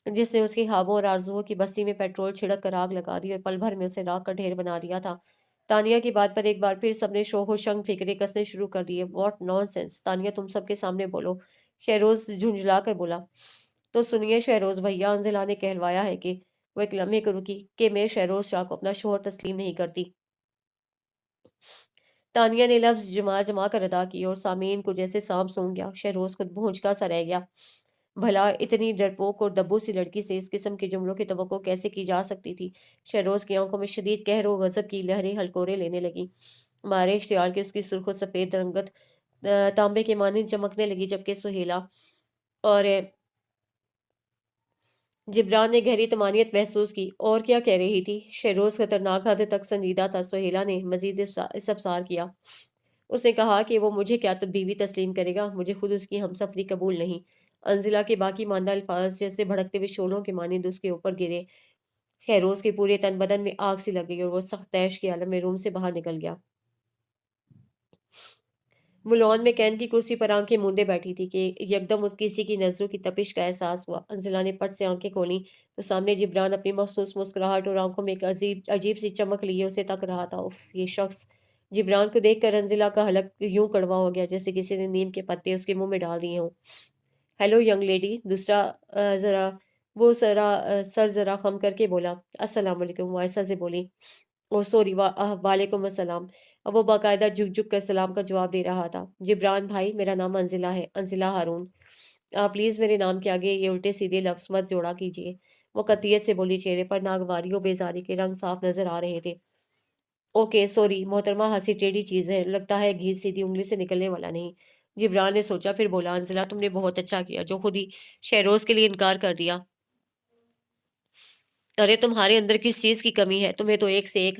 جس نے اس کے خوابوں اور آرزوؤں کی بستی میں پیٹرول چھڑک کر آگ لگا دی اور پل بھر میں اسے راکھ کا ڈھیر بنا دیا تھا۔ تانیہ کی بات پر ایک بار پھر سب نے شوق و شنگ فکرے کسنے شروع کر دیے۔ What naan sense! تانیہ، تم سب کے سامنے بولو! شہروز جھنجھلا کر بولا۔ تو سنیے شہروز بھیا، انزلہ نے کہلوایا ہے کہ وہ ایک لمحے کو رکی، کہ میں شہروز شاہ کو اپنا شوہر تسلیم نہیں کرتی۔ تانیہ نے لفظ جما جما کر ادا کی اور سامعین کو جیسے سانپ سونگھ گیا۔ شہروز خود بھونچکا سا رہ گیا۔ بھلا اتنی ڈرپوک اور دبو سی لڑکی سے اس قسم کے جملوں کی توقع کیسے کی جا سکتی تھی؟ شہروز کی آنکھوں میں شدید قہر و غضب کی لہریں ہلکورے لینے لگیں۔ مارے اشتعال کے اس کی سرخ و سفید رنگت تانبے کے مانند چمکنے لگی، جبکہ سہیلا اور جبران نے گہری طمانینت محسوس کی۔ اور کیا کہہ رہی تھی؟ شہروز خطرناک حد تک سنجیدہ تھا۔ سہیلا نے مزید استفسار کیا۔ اس نے کہا کہ وہ مجھے کیا بیوی تسلیم کرے گا، مجھے خود اس کی ہمسفری قبول نہیں۔ انزلہ کے باقی ماندہ الفاظ جیسے بھڑکتے ہوئے شعلوں کے مانند اس کے اوپر گرے۔ شہروز کے پورے تن بدن میں آگ سی لگ گئی اور وہ سخت طیش کے عالم میں روم سے باہر نکل گیا۔ وہ لان میں کین کی کرسی پر آنکھیں موندے بیٹھی تھی کہ یکدم اس کسی کی نظروں کی تپش کا احساس ہوا۔ انزلہ نے پٹ سے آنکھیں کھولیں تو سامنے جبران اپنی مخصوص مسکراہٹ اور آنکھوں میں ایک عجیب سی چمک لیے اسے تک رہا تھا۔ اف، یہ شخص! جبران کو دیکھ کر انزلہ کا حلق یوں کڑوا ہو گیا جیسے کسی نے نیم کے پتے اس کے منہ میں ڈال دیے ہوں۔ ہیلو ینگ لیڈی، سر ذرا خم کر کے بولا۔ السلام علیکم، وہ آہستہ سے بولی۔ او سوری، وعلیکم السلام۔ اب وہ باقاعدہ جھک جھک کر سلام کا جواب دے رہا تھا۔ جبران بھائی، میرا نام انزلہ ہے، انزلہ ہارون۔ آپ پلیز میرے نام کے آگے یہ الٹے سیدھے لفظ مت جوڑا کیجیے، وہ قطعیت سے بولی۔ چہرے پر ناگواری و بیزاری کے رنگ صاف نظر آ رہے تھے۔ اوکے سوری محترمہ، ہنسی ٹیڑھی چیز ہے، لگتا ہے گھی سیدھی انگلی سے نکلنے والا نہیں۔ جبران نے سوچا، پھر بولا۔ انزلہ، تم نے بہت اچھا کیا جو خود ہی شہروز کے لیے انکار کر دیا۔ ارے تمہارے اندر کس چیز کی کمی ہے؟ تمہیں تو ایک سے ایک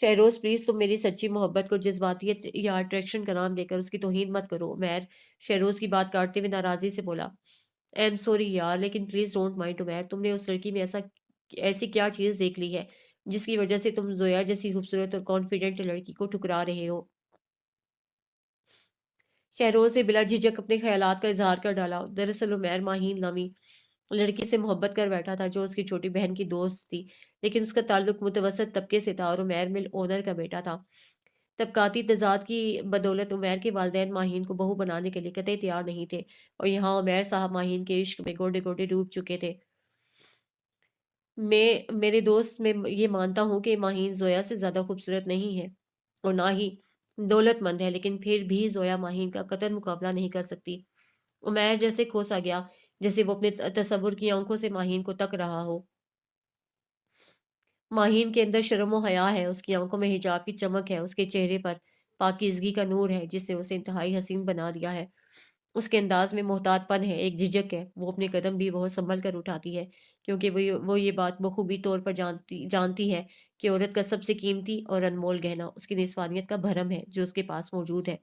شہروز پلیز تم میری سچی محبت کو جذباتیت یا اٹریکشن کا نام لے کر اس کی توہین مت کرو. عمیر شہروز کی بات کاٹتے ہوئے ناراضی سے بولا. آئی ایم سوری یار، لیکن پلیز ڈونٹ مائنڈ. عمیر تم نے اس لڑکی میں ایسی کیا چیز دیکھ لی ہے جس کی وجہ سے تم زویا جیسی خوبصورت اور کانفیڈنٹ لڑکی کو ٹھکرا رہے ہو؟ شہروز سے بلا جھجک اپنے خیالات کا اظہار کر ڈالا. دراصل عمیر ماہین نامی لڑکی سے محبت کر بیٹھا تھا جو اس کی چھوٹی بہن کی دوست تھی، لیکن اس کا تعلق متوسط طبقے سے تھا اور عمیر مل اونر کا بیٹا تھا. طبقاتی تضاد کی بدولت عمیر کے والدین ماہین کو بہو بنانے کے لیے قطعی تیار نہیں تھے، اور یہاں عمیر صاحب ماہین کے عشق میں گوڈے گوڈے ڈوب چکے تھے. میرے دوست میں یہ مانتا ہوں کہ ماہین زویا سے زیادہ خوبصورت نہیں ہے اور نہ ہی دولت مند ہے، لیکن پھر بھی زویا ماہین کا قطر مقابلہ نہیں کر سکتی. عمیر جیسے کھوسا گیا، جیسے وہ اپنے تصور کی آنکھوں سے ماہین کو تک رہا ہو. ماہین کے اندر شرم و حیا ہے، اس کی آنکھوں میں حجاب کی چمک ہے، اس کے چہرے پر پاکیزگی کا نور ہے جس سے اسے انتہائی حسین بنا دیا ہے. اس کے انداز میں محتاط پن ہے، ایک جھجک ہے. وہ اپنے قدم بھی بہت سنبھل کر اٹھاتی ہے، کیونکہ وہ یہ بات بخوبی طور پر جانتی ہے کہ عورت کا سب سے قیمتی اور انمول گہنا اس کی نسوانیت کا بھرم ہے جو اس کے پاس موجود ہے.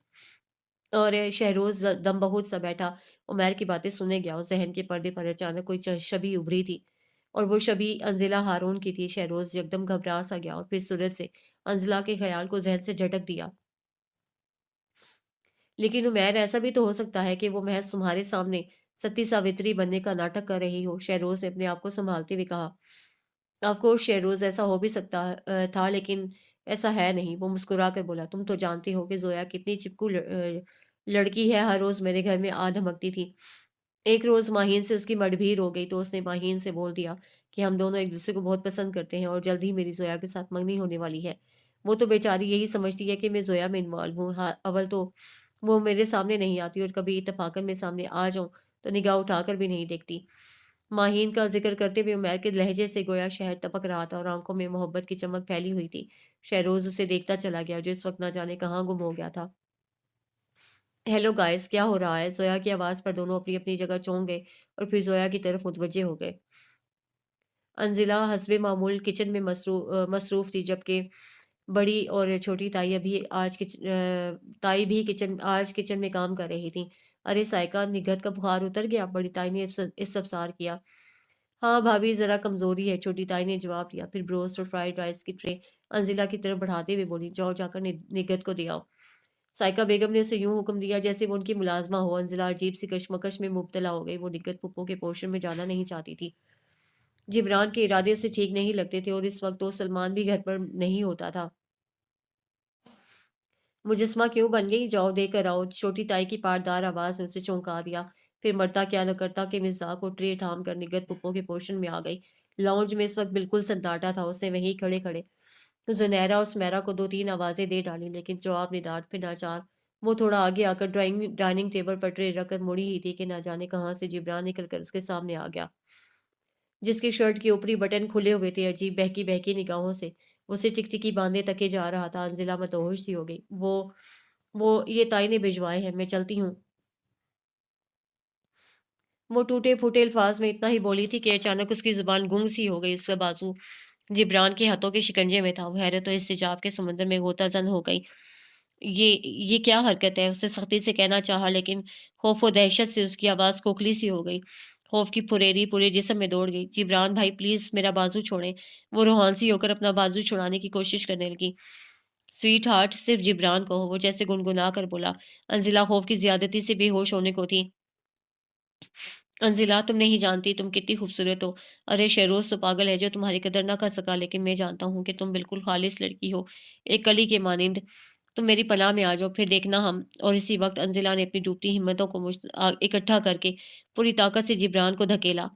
اور شہروز دم بہت سا بیٹھا عمیر کی باتیں سنے گیا، اور ذہن کے پردے پر اچانک کوئی شبی ابھری تھی، اور وہ شبی انزلہ ہارون کی تھی. شہروز یکدم گھبرا سا گیا اور پھر صورت سے انزلہ کے خیال کو ذہن سے جھٹک دیا. لیکن عمیر ایسا بھی تو ہو سکتا ہے کہ وہ محض تمہارے سامنے ستی ساوتری بننے کا ناٹک کر رہی ہو. شہروز نے اپنے آپ کو سنبھالتے ہوئے کہا. آف کورس شہروز، ایسا ہو بھی سکتا تھا، لیکن ایسا ہے نہیں. وہ مسکرا کر بولا. تم تو جانتی ہو کہ زویا کتنی چپکو لڑکی ہے، ہر روز میرے گھر میں آ دھمکتی تھی. ایک روز ماہین سے اس کی مڈبھیر ہو گئی تو اس نے ماہین سے بول دیا کہ ہم دونوں ایک دوسرے کو بہت پسند کرتے ہیں اور جلد ہی میری زویا کے ساتھ منگنی ہونے والی ہے. وہ تو بیچاری یہی سمجھتی ہے کہ میں زویا میں انوالو ہوں. اول تو وہ میرے سامنے نہیں آتی، اور کبھی اتفاقاً میں سامنے آ جاؤں تو نگاہ اٹھا کر بھی نہیں دیکھتی. ماہین کا ذکر کرتے ہوئے عمیر کے لہجے سے گویا شہر ٹپک رہا تھا اور آنکھوں میں محبت کی چمک پھیلی ہوئی تھی. شہروز اسے دیکھتا چلا گیا جو اس وقت نہ جانے کہاں گم ہو گیا تھا. ہیلو گائز، کیا ہو رہا ہے؟ زویا کی آواز پر دونوں اپنی اپنی جگہ چونک گئے اور پھر زویا کی طرف متوجہ ہو گئے. انزلہ حسب معمول کچن میں مصروف تھی، جبکہ بڑی اور چھوٹی تائی بھی آج کچن میں کام کر رہی تھی. ارے سائکا، نگہت کا بخار اتر گیا؟ بڑی تائی نے استفسار کیا. ہاں بھابھی، ذرا کمزوری ہے، چھوٹی تائی نے جواب دیا. پھر بروسٹ اور فرائیڈ رائس کی ٹرے انزلہ کی طرف بڑھاتے ہوئے بولی. جاؤ جا کر نگہت کو دے آؤ. سائکا بیگم نے اسے یوں حکم دیا جیسے وہ ان کی ملازمہ ہو. انزلہ عجیب سی کشمکش میں مبتلا ہو گئی. وہ نگہت پھپھو کے پورشن میں جانا نہیں چاہتی تھی. جبران کے ارادے اسے ٹھیک نہیں لگتے تھے، اور اس وقت تو سلمان بھی گھر پر نہیں ہوتا تھا. مجسمہ کیوں بن گئی؟ جاؤ دے کر آؤ. چھوٹی تائی کی پاردار آواز نے اسے چونکا دیا. پھر مرتا کیا نہ کرتا کہ مزاق اور ٹرے تھام کر نگہت پھپھو کے پورشن میں آ گئی. لاؤنج میں اس وقت بالکل سناٹا تھا. اس نے وہیں کھڑے کھڑے زنیرا اور سمیرا کو 2-3 آوازیں دے ڈالی، لیکن جواب ندارد. پھر ناچار وہ تھوڑا آگے آ کر ڈائننگ ٹیبل پر ٹرے رکھ کر مڑی ہی تھی کہ نہ جانے کہاں سے جبران نکل کر اس کے سامنے آ گیا، جس کی شرٹ کے اوپری بٹن کھلے ہوئے تھے. عجیب بہکی بہکی نگاہوں سے وہ اسے ٹکٹکی باندھے تکے جا رہا تھا. انزلہ مدہوش سی ہو گئی. وہ یہ تائی نے بھجوائے ہیں، میں چلتی ہوں. وہ ٹوٹے پھوٹے الفاظ میں اتنا ہی بولی تھی کہ اچانک اس کی زبان گنگ سی ہو گئی. اس کا بازو جبران کے ہاتھوں کے شکنجے میں تھا. وہ حیرت و استجاب کے سمندر میں غوطہ زن ہو گئی. یہ کیا حرکت ہے؟ اس نے سختی سے کہنا چاہا، لیکن خوف و دہشت سے اس کی آواز کھوکھلی سی ہو گئی. خوف کی پھریری پورے جسم میں دوڑ گئی. جبران بھائی پلیز میرا بازو چھوڑیں. وہ روحانسی ہو کر اپنا بازو چھڑانے کی کوشش کرنے لگی. سویٹ ہارٹ، صرف جبران کو. وہ جیسے گنگنا کر بولا. انزلہ خوف کی زیادتی سے بے ہوش ہونے کو تھی. انزلہ، تم نہیں جانتی تم کتنی خوبصورت ہو. ارے شہروز تو پاگل ہے جو تمہاری قدر نہ کر سکا، لیکن میں جانتا ہوں کہ تم بالکل خالص لڑکی ہو، ایک کلی کے مانند. تم میری پناہ میں آ جاؤ، پھر دیکھنا ہم. اور اسی وقت انزلہ نے اپنی ڈوبتی ہمتوں کو اکٹھا کر کے پوری طاقت سے جبران کو دھکیلا.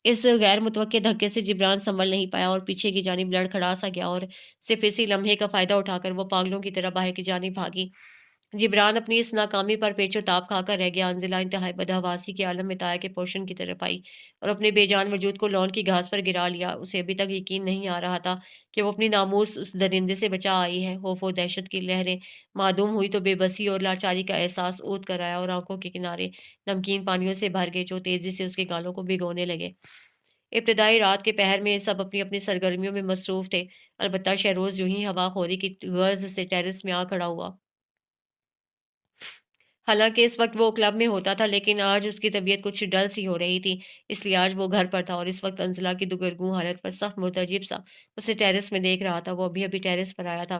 اس غیر متوقع دھکے سے جبران سنبھل نہیں پایا اور پیچھے کی جانب لڑکھڑا سا گیا، اور صرف اسی لمحے کا فائدہ اٹھا کر وہ پاگلوں کی طرح باہر کی جانب بھاگی. جبران اپنی اس ناکامی پر پیچ و تاب کھا کر رہ گیا. انزلہ انتہائی بدحواسی کے عالم میں تایا کے پورشن کی طرف آئی اور اپنے بے جان وجود کو لون کی گھاس پر گرا لیا. اسے ابھی تک یقین نہیں آ رہا تھا کہ وہ اپنی ناموس اس درندے سے بچا آئی ہے. خوف و دہشت کی لہریں معدوم ہوئی تو بے بسی اور لاچاری کا احساس اود کر آیا، اور آنکھوں کے کنارے نمکین پانیوں سے بھر گئے جو تیزی سے اس کے گالوں کو بھگونے لگے. ابتدائی رات کے پہر میں سب اپنی اپنی سرگرمیوں میں مصروف تھے، البتہ شہروز جو ہی ہوا خوری کی غرض سے ٹیرس میں آ کھڑا ہوا۔ حالانکہ اس وقت وہ کلب میں ہوتا تھا، لیکن آج اس کی طبیعت کچھ ڈل سی ہو رہی تھی، اس لیے آج وہ گھر پر تھا، اور اس وقت انزلہ کی دگرگوں حالت پر سخت متعجب سا اسے ٹیرس میں دیکھ رہا تھا۔ وہ ابھی ابھی ٹیرس پر آیا تھا،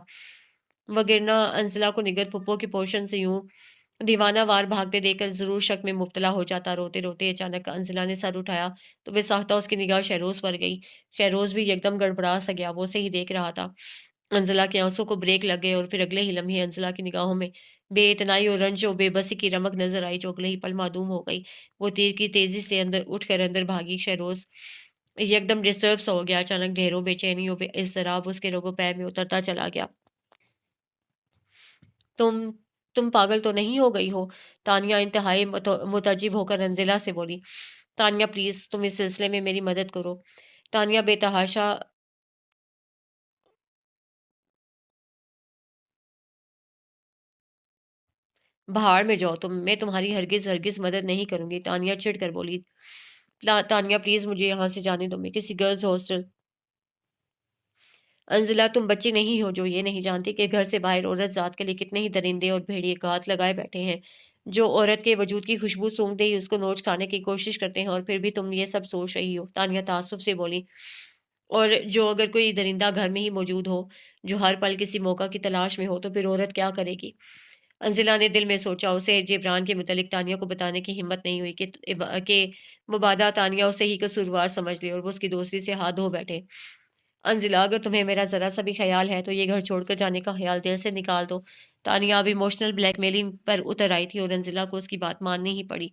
وگرنہ انزلہ کو نگہت پھپھو کے پورشن سے یوں دیوانہ وار بھاگتے دیکھ کر ضرور شک میں مبتلا ہو جاتا۔ روتے روتے اچانک انزلہ نے سر اٹھایا تو بے ساختہ اس کی نگاہ شہروز پر گئی۔ شہروز بھی یکدم گڑبڑا سا گیا، وہ اسے ہی دیکھ رہا تھا۔ انزلہ کے آنسوں کو بریک لگ گئے، اور پھر اگلے ہی لمحے انزلہ کی نگاہوں میں بے اتنائی اور رنج و بے بسی کی رمق نظر آئی، جو اگلے ہی پل معدوم ہو گئی۔ وہ تیر کی تیزی سے اندر اٹھ کر اندر بھاگی۔ شہروز یکدم ڈسٹرب سا ہو گیا، اچانک ڈھیروں بے چینی و اضطراب اس کے رگو پیر میں اترتا چلا گیا۔ تم تم پاگل تو نہیں ہو گئی ہو؟ تانیہ انتہائی متعجب ہو کر انزلہ سے بولی۔ تانیہ پلیز تم اس سلسلے میں میری مدد کرو۔ تانیہ بے تحاشا بہاڑ میں جاؤ تم، میں تمہاری ہرگز ہرگز مدد نہیں کروں گی، تانیہ چڑھ کر بولی۔ تانیہ پلیز مجھے یہاں سے جانے دو، میں کسی گرلز ہاسٹل۔ انزلہ تم بچی نہیں ہو جو یہ نہیں جانتی کہ گھر سے باہر عورت ذات کے لیے کتنے ہی درندے اور بھیڑیے گھات لگائے بیٹھے ہیں، جو عورت کے وجود کی خوشبو سونگتے ہی اس کو نوچ کھانے کی کوشش کرتے ہیں، اور پھر بھی تم یہ سب سوچ رہی ہو؟ تانیہ تعصب سے بولی۔ اور جو اگر کوئی درندہ گھر میں ہی موجود ہو، جو ہر پل کسی موقع کی تلاش میں ہو، تو پھر عورت کیا کرے گی؟ انزلہ نے دل میں سوچا۔ اسے جبران کے متعلق تانیہ کو بتانے کی ہمت نہیں ہوئی کہ مبادا تانیہ اسے ہی قصوروار سمجھ لے اور وہ اس کی دوستی سے ہاتھ دھو بیٹھے۔ انزلہ اگر تمہیں میرا ذرا سا بھی خیال ہے تو یہ گھر چھوڑ کر جانے کا خیال دل سے نکال دو۔ تانیہ اب ایموشنل بلیک میلنگ پر اتر آئی تھی، اور انزلہ کو اس کی بات ماننی ہی پڑی۔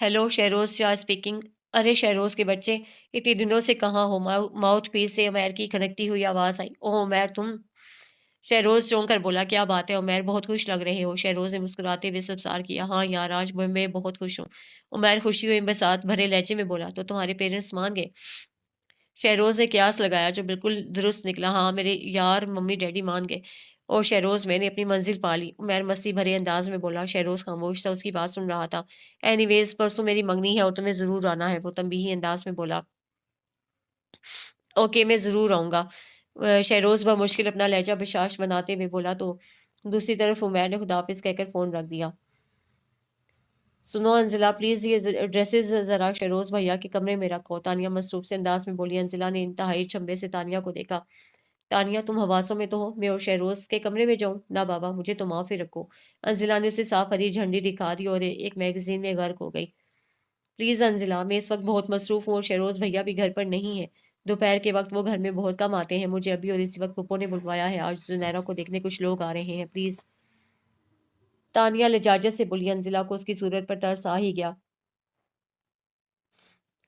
ہیلو، شہروز شاہ اسپیکنگ۔ ارے شہروز کے بچے، اتنے دنوں سے کہاں ہو؟ ماؤتھ پیس سے عمیر کی کھنکتی ہوئی آواز آئی۔ اوہ عمیر تم؟ شہروز چونک کر بولا۔ کیا بات ہے عمیر، بہت خوش لگ رہے ہو۔ شہروز نے مسکراتے ہوئے سبصار کیا۔ ہاں یار، آج میں بہت خوش ہوں۔ عمیر خوشی ہوئی بساط بھرے لہجے میں بولا۔ تو تمہارے پیرنٹس مان گئے؟ شہروز نے قیاس لگایا جو بالکل درست نکلا۔ ہاں میرے یار ممی ڈیڈی مان گئے۔ او شہروز، میں نے اپنی منزل پا لی، عمیر مستی بھرے انداز میں بولا۔ شہروز خاموش تھا، اس کی بات سن رہا تھا۔ اینی ویز پرسوں میری منگنی ہے اور تمہیں ضرور آنا ہے، وہ تنبیہی انداز میں بولا۔ اوکے میں ضرور آؤں گا، شہروز بمشکل اپنا لہجہ بشاش بناتے ہوئے بولا۔ تو دوسری طرف عمیر نے خداحافظ کہہ کر فون رکھ دیا۔ سنو انزلہ پلیز یہ ڈریسز ذرا شہروز بھیا کے کمرے میں رکھو، تانیہ مصروف سے انداز میں بولی۔ انزلہ نے انتہائی چھمبے سے تانیہ کو دیکھا۔ تانیہ تم حواسوں میں تو ہو، میں اور شہروز کے کمرے میں جاؤں؟ نہ بابا، مجھے تو معاف ہی رکھو۔ انزلہ نے اسے صاف ہری جھنڈی دکھا دی اور ایک میگزین میں غرق ہو گئی۔ پلیز انزلہ، میں اس وقت بہت مصروف ہوں اور شہروز بھیا بھی گھر پر نہیں ہے، دوپہر کے وقت وہ گھر میں بہت کم آتے ہیں، مجھے ابھی اور اسی وقت پھپھو نے بلوایا ہے، آج زنیرہ کو دیکھنے کچھ لوگ آ رہے ہیں، پلیز۔ تانیہ لجاجت سے بولی۔ انزلہ کو اس کی صورت پر ترس آ ہی گیا۔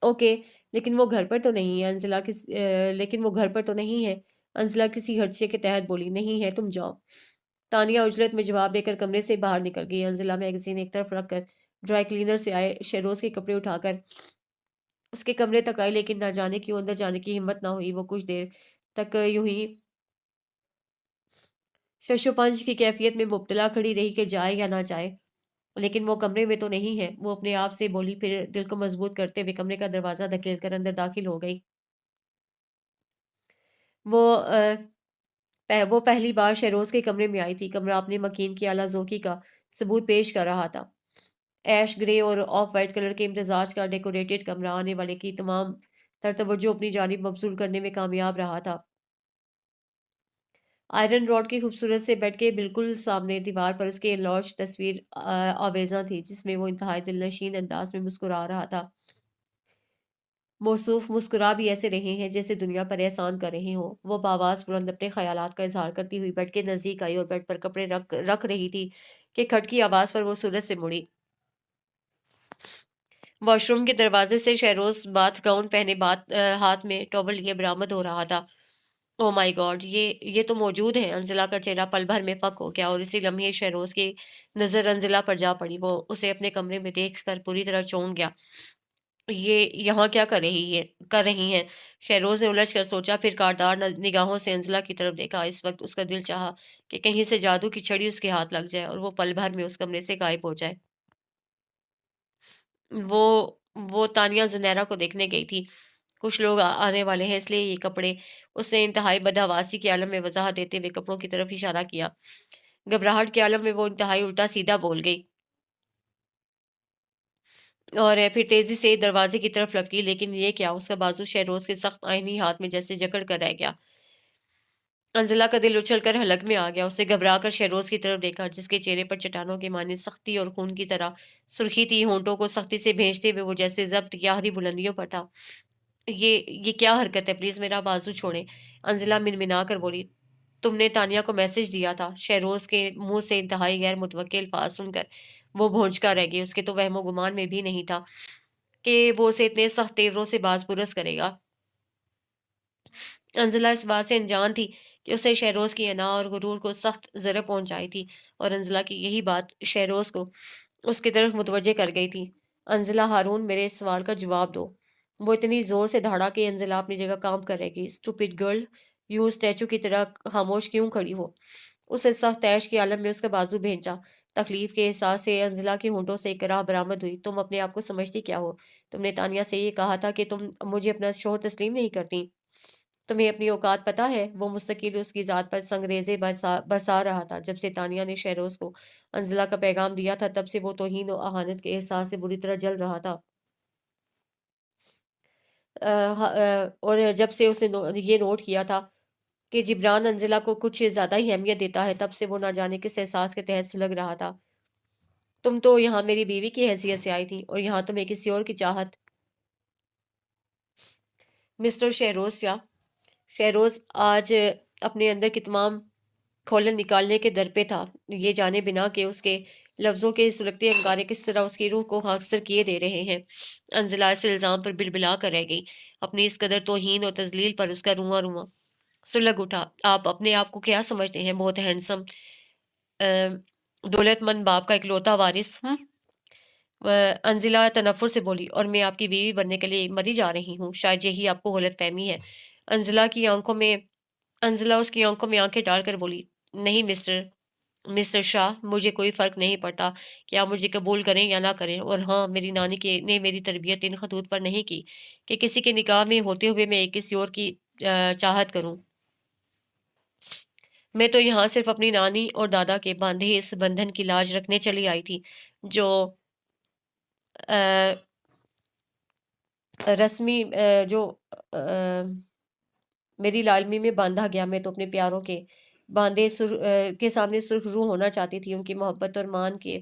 اوکے، لیکن وہ گھر پر تو نہیں ہے۔ لیکن وہ گھر پر تو نہیں ہے، انزلہ کسی ہرچے کے تحت بولی۔ نہیں ہے، تم جاؤ۔ تانیہ عجلت میں جواب دے کر کمرے سے باہر نکل گئی۔ انزلہ میگزین ایک طرف رکھ کر ڈرائی کلینر سے آئے شہروز کے کپڑے اٹھا کر اس کے کمرے تک آئی، لیکن نہ جانے کیوں اندر جانے کی ہمت نہ ہوئی۔ وہ کچھ دیر تک یوں ہی شش و پنج کی کیفیت میں مبتلا کھڑی رہی کہ جائے یا نہ جائے، لیکن وہ کمرے میں تو نہیں ہے، وہ اپنے آپ سے بولی۔ پھر دل کو مضبوط کرتے ہوئے کمرے کا دروازہ دھکیل کر اندر داخل ہو گئی۔ وہ وہ پہلی بار شہروز کے کمرے میں آئی تھی۔ کمرہ اپنے مکین کی اعلیٰ ذوقی کا ثبوت پیش کر رہا تھا۔ ایش گرے اور آف وائٹ کلر کے امتزاج کا ڈیکوریٹڈ کمرہ آنے والے کی تمام تر توجہ اپنی جانب مبذول کرنے میں کامیاب رہا تھا۔ آئرن راڈ کی خوبصورت سے بیڈ کے بالکل سامنے دیوار پر اس کی لارج تصویر آویزاں تھی، جس میں وہ انتہائی دل نشین انداز میں مسکرا رہا تھا۔ موصوف مسکرا بھی ایسے رہے ہیں جیسے دنیا پر احسان کر رہے ہوں۔ وہ بآواز بلند اپنے خیالات کا اظہار کرتی ہوئی بیڈ کے نزدیک آئی اور بیڈ پر کپڑے رکھ رہی تھی کہ کھٹ کی آواز پر وہ سورج سے مڑی۔ واش روم کے دروازے سے شہروز باتھ گاؤن پہنے ہاتھ میں ٹاول لیے برآمد ہو رہا تھا۔ او مائی گاڈ، یہ تو موجود ہے۔ انزلہ کا چہرہ پل بھر میں فک ہو گیا، اور اسی لمحے شہروز کی نظر انزلہ پر جا پڑی۔ وہ اسے اپنے کمرے میں دیکھ کر پوری طرح چونک گیا۔ یہ یہاں کیا کر رہی ہیں؟ شہروز نے الجھ کر سوچا، پھر کاردار نگاہوں سے انزلہ کی طرف دیکھا۔ اس وقت اس کا دل چاہا کہ کہیں سے جادو کی چھڑی اس کے ہاتھ لگ جائے اور وہ پل بھر میں اس کمرے سے غائب ہو جائے۔ وہ وہ تانیہ زنیرہ کو دیکھنے گئی تھی۔ کچھ لوگ آنے والے ہیں اس لیے یہ کپڑے۔ اس نے انتہائی بدحواسی کے عالم میں وضاحت دیتے ہوئے کپڑوں کی طرف اشارہ کیا۔ گھبراہٹ کے عالم میں وہ انتہائی الٹا سیدھا بول گئی اور پھر تیزی سے دروازے کی طرف لپکی، لیکن یہ کیا، اس کا بازو شہروز کے سخت آئینی ہاتھ میں جیسے جکڑ کر رہ گیا۔ انزلہ کا دل اچھل کر حلق میں آ گیا۔ اسے گھبرا کر شہروز کی طرف دیکھا، جس کے چہرے پر چٹانوں کے مانند سختی اور خون کی طرح سرخی تھی۔ ہونٹوں کو سختی سے بھینچتے ہوئے وہ جیسے ضبط کیا ہری بلندیوں پر تھا۔ یہ کیا حرکت ہے؟ پلیز میرا بازو چھوڑیں، انزلہ منمنا کر بولی۔ تم نے تانیہ کو میسج دیا تھا؟ شہروز کے منہ سے انتہائی غیر متوقع الفاظ سن کر وہ بھونچکا رہ گئی۔ اس کے تو وہم و گمان میں بھی نہیں تھا کہ وہ اسے اتنے سخت تیوروں سے باز پرس کرے گا۔ انزلہ اس بات سے انجان تھی کہ اسے شہروز کی انا اور غرور کو سخت ضرر پہنچائی تھی، اور انزلہ کی یہی بات شہروز کو اس کی طرف متوجہ کر گئی تھی۔ انزلہ ہارون، میرے اس سوال کا جواب دو۔ وہ اتنی زور سے دھاڑا کہ انزلہ اپنی جگہ کام کر رہے گی۔ اسٹوپڈ گرل، یوں اسٹیچو کی طرح خاموش کیوں کھڑی ہو؟ اسے سخت تیش کے عالم میں اس کا بازو بھینچا۔ تکلیف کے احساس سے انزلہ کے ہونٹوں سے ایک راہ برآمد ہوئی۔ تم اپنے آپ کو سمجھتی کیا ہو؟ تم نے تانیہ سے یہ کہا تھا کہ تم مجھے اپنا شوہر تسلیم نہیں کرتی۔ تمہیں اپنی اوقات پتہ ہے؟ وہ مستقل اس کی ذات پر سنگریزے برسا رہا تھا۔ جب سے تانیہ نے شہروز کو انزلہ کا پیغام دیا تھا، تب سے وہ توہین و اہانت کے احساس سے بری طرح جل رہا تھا۔ اور جب سے اس نے یہ نوٹ کیا تھا کہ جبران انزلہ کو کچھ زیادہ ہی اہمیت دیتا ہے، تب سے وہ نہ جانے کس احساس کے تحت سلگ رہا تھا۔ تم تو یہاں میری بیوی کی حیثیت سے آئی تھی، اور یہاں تمہیں کسی اور کی چاہت۔ مسٹر شہروز، کیا شہروز آج اپنے اندر کی تمام کھولن نکالنے کے در پہ تھا، یہ جانے بنا کہ اس کے لفظوں کے سلگتے انگارے کس طرح اس کی روح کو خاکستر کیے دے رہے ہیں۔ انزلہ اس الزام پر بلبلا کر رہ گئی۔ اپنی اس قدر توہین اور تذلیل پر اس کا رواں رواں سلگ اٹھا۔ آپ اپنے آپ کو کیا سمجھتے ہیں؟ بہت ہینڈسم، دولت مند باپ کا اکلوتا وارث؟ انزلہ تنفر سے بولی، اور میں آپ کی بیوی بننے کے لیے مری جا رہی ہوں؟ شاید یہی آپ کو غلط فہمی ہے۔ انزلہ اس کی آنکھوں میں آنکھیں ڈال کر بولی، نہیں مسٹر شاہ، مجھے کوئی فرق نہیں پڑتا کہ آپ مجھے قبول کریں یا نہ کریں، اور ہاں، میری نانی نے میری تربیت ان خطوط پر نہیں کی کہ کسی کے نکاح میں ہوتے ہوئے میں کسی اور کی چاہت کروں۔ میں تو یہاں صرف اپنی نانی اور دادا کے باندھے اس بندھن کی لاج رکھنے چلی آئی تھی جو رسمی جو میری لالمی میں باندھا گیا۔ میں تو اپنے پیاروں کے باندھے کے سامنے سرخ روح ہونا چاہتی تھی، ان کی محبت اور مان کی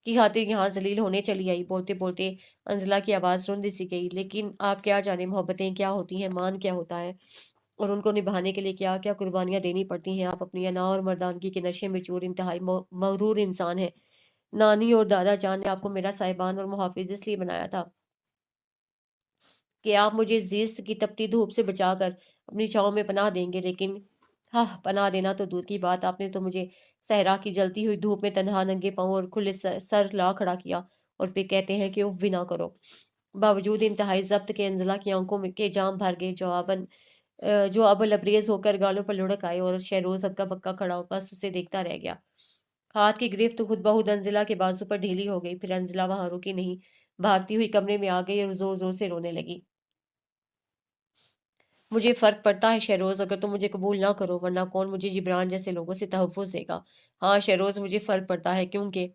خاطر یہاں ذلیل ہونے چلی آئی۔ بولتے بولتے انزلہ کی آواز رند سی گئی۔ لیکن آپ کیا جانیں محبتیں کیا ہوتی ہیں، مان کیا ہوتا ہے، اور ان کو نبھانے کے لیے کیا کیا قربانیاں دینی پڑتی ہیں۔ آپ اپنی انا اور مردانگی کے نشے میں چور انتہائی مغرور انسان ہیں۔ نانی اور دادا جان نے آپ کو میرا صاحبان اور محافظ اس لیے بنایا تھا کہ آپ مجھے زیست کی تپتی دھوپ سے بچا کر اپنی چھاؤں میں پناہ دیں گے، لیکن ہاں، پناہ دینا تو دور کی بات، آپ نے تو مجھے صحرا کی جلتی ہوئی دھوپ میں تنہا ننگے پاؤں اور کھلے سر لا کھڑا کیا، اور پھر کہتے ہیں کہ اف بھی نہ کرو۔ باوجود انتہائی ضبط کے انزلہ کی آنکھوں میں کے جام بھر گئے، جو اب لبریز ہو کر گالوں پر لڑک آئے، اور شہروز ہکا بکا کھڑا ہو بس اسے دیکھتا رہ گیا۔ ہاتھ کی گرفت خود بخود انزلہ کے بازو پر ڈھیلی ہو گئی۔ پھر انزلہ وہاں رکی نہیں، بھاگتی ہوئی کمرے میں آ گئی اور زور زور سے رونے لگی۔ مجھے فرق پڑتا ہے شہروز، اگر تم مجھے قبول نہ کرو، ورنہ کون مجھے جبران جیسے لوگوں سے تحفظ دے گا؟ ہاں شہروز، مجھے فرق پڑتا ہے، کیونکہ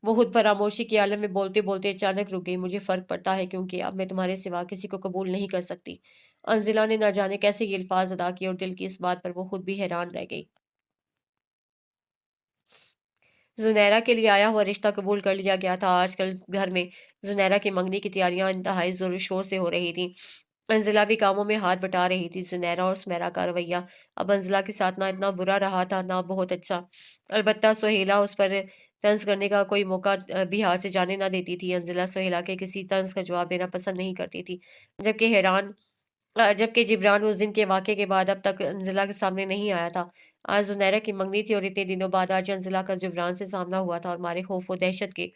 وہ خود فراموشی کے عالم میں بولتے بولتے اچانک رک گئی۔ مجھے فرق پڑتا ہے کیونکہ اب میں تمہارے سوا کسی کو قبول نہیں کر سکتی۔ انزلہ نے نہ جانے کیسے یہ الفاظ ادا کیے، اور دل کی اس بات پر وہ خود بھی حیران رہ گئی۔ زنیرہ کے لیے آیا ہوا رشتہ قبول کر لیا گیا تھا۔ آج کل گھر میں زنیرہ کی منگنی کی تیاریاں انتہائی زور و شور سے ہو رہی تھیں۔ انزلہ بھی کاموں میں ہاتھ بٹا رہی تھی۔ زنیرہ اور سمیرہ کا رویہ اب انزلہ کے ساتھ نہ اتنا برا رہا تھا، نہ بہت اچھا۔ البتہ سہیلہ اس پر طنز کرنے کا کوئی موقع بھی ہاتھ سے جانے نہ دیتی تھی۔ انزلہ سہیلہ کے کسی طنز کا جواب دینا پسند نہیں کرتی تھی، جبکہ جبران اس دن کے واقعے کے بعد اب تک انزلہ کے سامنے نہیں آیا تھا۔ آج زنیرہ کی منگنی تھی، اور اتنے دنوں بعد آج انزلہ کا جبران سے سامنا ہوا تھا، اور مارے خوف و دہشت کے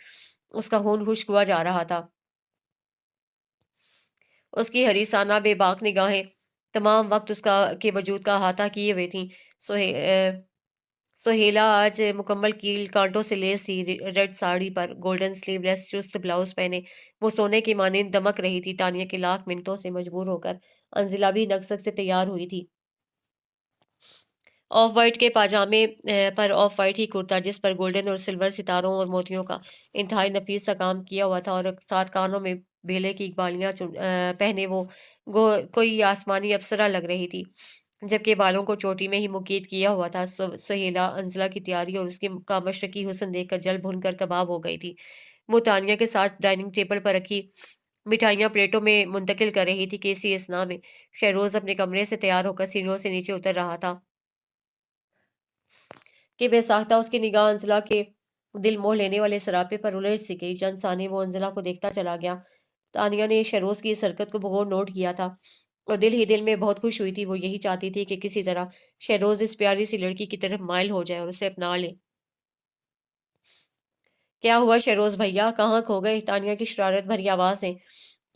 اس کا خون خشک ہوا جا رہا تھا۔ اس کی حریصانہ بے باک نگاہیں تمام وقت کے وجود کا احاطہ کیے ہوئے تھیں۔ سہیلا آج مکمل کیل کانٹوں سے لیس تھی، ریڈ ساڑی پر گولڈن سلیو لیس چست بلاؤز پہنے وہ سونے کی مانند دمک رہی تھی۔ تانیہ کے لاکھ منتوں سے مجبور ہو کر انزلہ بھی نقصک سے تیار ہوئی تھی، آف وائٹ کے پاجامے پر آف وائٹ ہی کرتا جس پر گولڈن اور سلور ستاروں اور موتیوں کا انتہائی نفیس سا کام کیا ہوا تھا، اور ساتھ کانوں میں بیلے کی بالیاں پہنے وہ کوئی آسمانی افسرہ لگ رہی تھی، جبکہ بالوں کو چوٹی میں ہی مقید کیا ہوا تھا۔ سہیلا انزلہ کی تیاری اور اس کا مشرقی حسن دیکھ کر جل بھن کر کباب ہو گئی تھی۔ وہ تانیہ کے ساتھ ڈائننگ ٹیبل پر رکھی مٹھائیاں پلیٹوں میں منتقل کر رہی تھی کہ اسی اثناء میں شہروز اپنے کمرے سے تیار ہو کر سیڑھیوں سے نیچے اتر رہا تھا کہ بے ساختہ اس کی نگاہ انزلہ کے دل موہ لینے والے سراپے پر الجھ سی گئی۔ چند ثانے وہ انزلہ کو دیکھتا چلا گیا۔ تانیہ نے شہروز کی اس حرکت کو بغور نوٹ کیا تھا اور دل ہی دل میں بہت خوش ہوئی تھی۔ وہ یہی چاہتی تھی کہ کسی طرح شہروز اس پیاری سی لڑکی کی طرف مائل ہو جائے اور اسے اپنا لے۔ کیا ہوا شہروز بھیا، کہاں کھو گئے؟ تانیہ کی شرارت بھری آواز نے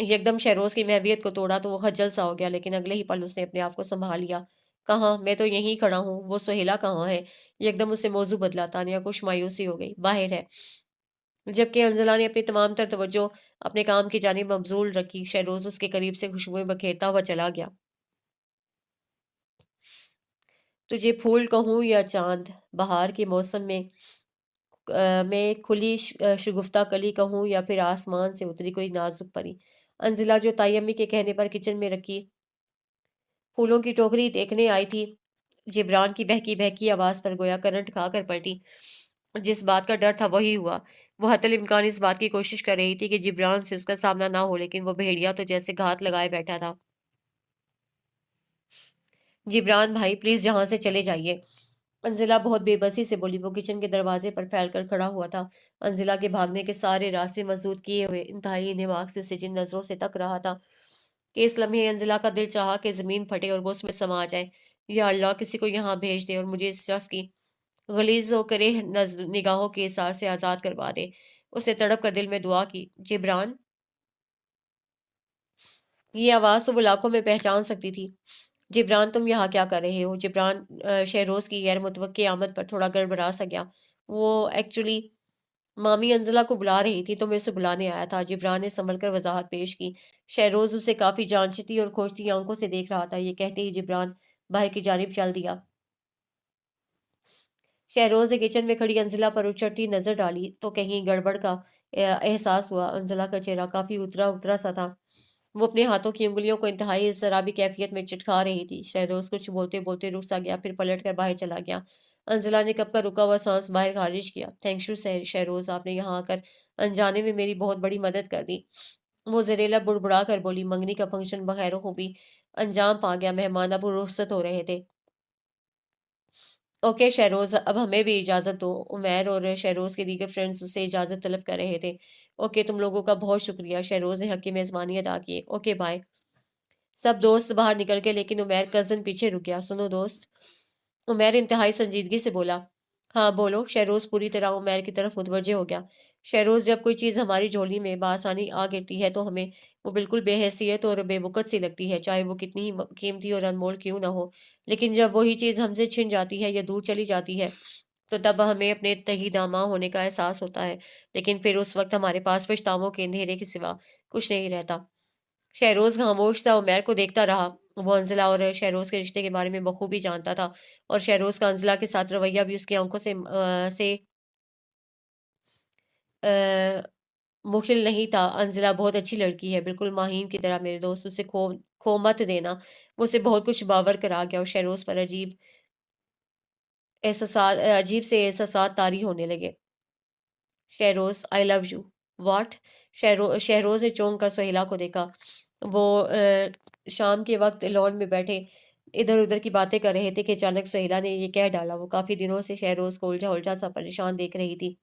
یکدم شہروز کی محبیت کو توڑا تو وہ خجل سا ہو گیا، لیکن اگلے ہی پل اس نے اپنے آپ کو سنبھال لیا۔ کہاں؟ میں تو یہیں کھڑا ہوں۔ وہ سہیلا کہاں ہے؟ یکدم اسے موضوع بدلا۔ تانیہ کچھ مایوسی ہو گئی۔ باہر ہے، جبکہ انزلہ نے اپنی تمام تر توجہ اپنے کام کی جانب مبذول رکھی۔ شہروز اس کے قریب سے خوشبوئیں بکھیرتا ہوا چلا گیا۔ تجھے پھول کہوں یا چاند، بہار کے موسم میں کھلی شگفتہ کلی کہوں، یا پھر آسمان سے اتری کوئی نازک پری؟ انزلہ جو تائی امی کے کہنے پر کچن میں رکھی پھولوں کی ٹوکری دیکھنے آئی تھی، جبران کی بہکی بہکی آواز پر گویا کرنٹ کھا کر پلٹی۔ جس بات کا ڈر تھا وہی ہوا۔ وہ حتی الامکان اس بات کی کوشش کر رہی تھی کہ جبران سے اس کا سامنا نہ ہو، لیکن وہ بھیڑیا تو جیسے گھات لگائے بیٹھا تھا۔ جبران بھائی پلیز یہاں سے چلے جائیے، انزلہ بہت بے بسی سے بولی۔ وہ کچن کے دروازے پر پھیل کر کھڑا ہوا تھا، انزلہ کے بھاگنے کے سارے راستے مسدود کیے ہوئے، انتہائی انہماک سے اسے جن نظروں سے تک رہا تھا کہ اس لمحے انزلہ کا دل چاہا کہ زمین پھٹے اور وہ اس میں سما جائے۔ یا اللہ، کسی کو یہاں بھیج دے اور مجھے اس شخص کی غلیظ و کرہ نگاہوں کے اثار سے آزاد کروا دے۔ اس نے تڑپ کر دل میں دعا کی، جبران! یہ آواز تو وہ لاکھوں میں پہچان سکتی تھی۔ جبران، تم یہاں کیا کر رہے ہو؟ جبران شہروز کی غیر متوقع آمد پر تھوڑا گڑبڑا سا گیا۔ وہ ایکچولی مامی انزلہ کو بلا رہی تھی تو میں اسے بلانے آیا تھا، جبران نے سنبھل کر وضاحت پیش کی۔ شہروز اسے کافی جانچتی اور کھوجتی آنکھوں سے دیکھ رہا تھا۔ یہ کہتے ہی جبران باہر کی جانب چل دیا۔ شہروز نے کچن میں کھڑی انزلہ پر اچھٹتی نظر ڈالی تو کہیں گڑبڑ کا احساس ہوا۔ انزلہ کا چہرہ کافی اترا اترا سا تھا، وہ اپنے ہاتھوں کی انگلیوں کو انتہائی اضطرابی کیفیت میں چٹکا رہی تھی۔ شہروز کچھ بولتے بولتے رک سا گیا، پھر پلٹ کر باہر چلا گیا۔ انزلہ نے کب کا رکا ہوا سانس باہر خارج کیا۔ تھینک یو شہروز، آپ نے یہاں آ کر انجانے میں میری بہت بڑی مدد کر دی۔ وہ زریلا بڑبڑا کر بولی، منگنی کا فنکشن بخیر و خوبی انجام پا گیا، مہمان اب رخصت ہو رہے تھے۔ اوکے شہروز، اب ہمیں بھی اجازت دو۔ عمیر اور شہروز کے دیگر فرینڈز اسے اجازت طلب کر رہے تھے۔ اوکے، تم لوگوں کا بہت شکریہ، شہروز نے حق کی میزبانی ادا کی۔ Okay bye. سب دوست باہر نکل گئے، لیکن عمیر کزن پیچھے رک گیا۔ سنو دوست، عمیر انتہائی سنجیدگی سے بولا۔ ہاں بولو، شہروز پوری طرح عمیر کی طرف متوجہ ہو گیا۔ شہروز، جب کوئی چیز ہماری جھولی میں بآسانی آ گرتی ہے تو ہمیں وہ بالکل بے حیثیت اور بے وقت سی لگتی ہے، چاہے وہ کتنی ہی قیمتی اور انمول کیوں نہ ہو۔ لیکن جب وہی چیز ہم سے چھن جاتی ہے یا دور چلی جاتی ہے تو تب ہمیں اپنے تہی داماں ہونے کا احساس ہوتا ہے، لیکن پھر اس وقت ہمارے پاس پچھتاووں کے اندھیرے کے سوا کچھ نہیں رہتا۔ شہروز خاموش تھا، عمیر کو دیکھتا رہا۔ وہ انزلہ اور شہروز کے رشتے کے بارے میں بخوبی جانتا تھا، اور شہروز کا انزلہ کے ساتھ رویہ بھی اس کی آنکھوں سے مخل نہیں تھا۔ انزلہ بہت اچھی لڑکی ہے، بالکل ماہین کی طرح، میرے دوست، اسے کھو مت دینا۔ وہ اسے بہت کچھ باور کرا گیا، اور شہروز پر عجیب سے احساسات طاری ہونے لگے۔ شہروز، آئی لو یو۔ واٹ؟ شہروز نے چونک کر سہیلا کو دیکھا۔ وہ شام کے وقت لون میں بیٹھے ادھر ادھر کی باتیں کر رہے تھے کہ اچانک سہیلا نے یہ کہہ ڈالا۔ وہ کافی دنوں سے شہروز کو الجھا الجھا سا پریشان دیکھ رہی تھی۔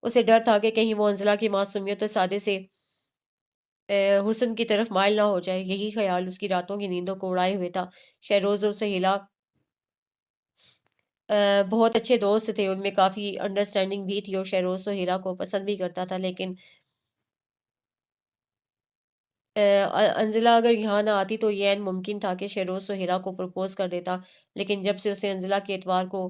اسے ڈر تھا کہ کہیں وہ انزلہ کی معصومیت اور سادے سے حسن کی طرف مائل نہ ہو جائے۔ یہی خیال اس کی راتوں کی نیندوں کو اڑائے ہوئے تھا۔ شہروز اور سہیلا بہت اچھے دوست تھے، ان میں کافی انڈرسٹینڈنگ بھی تھی، اور شہروز سہیلا کو پسند بھی کرتا تھا، لیکن انزلہ اگر یہاں نہ آتی تو یہ عین ممکن تھا کہ شہروز سہیلا کو پرپوز کر دیتا، لیکن جب سے اسے انزلہ کے اعتبار کو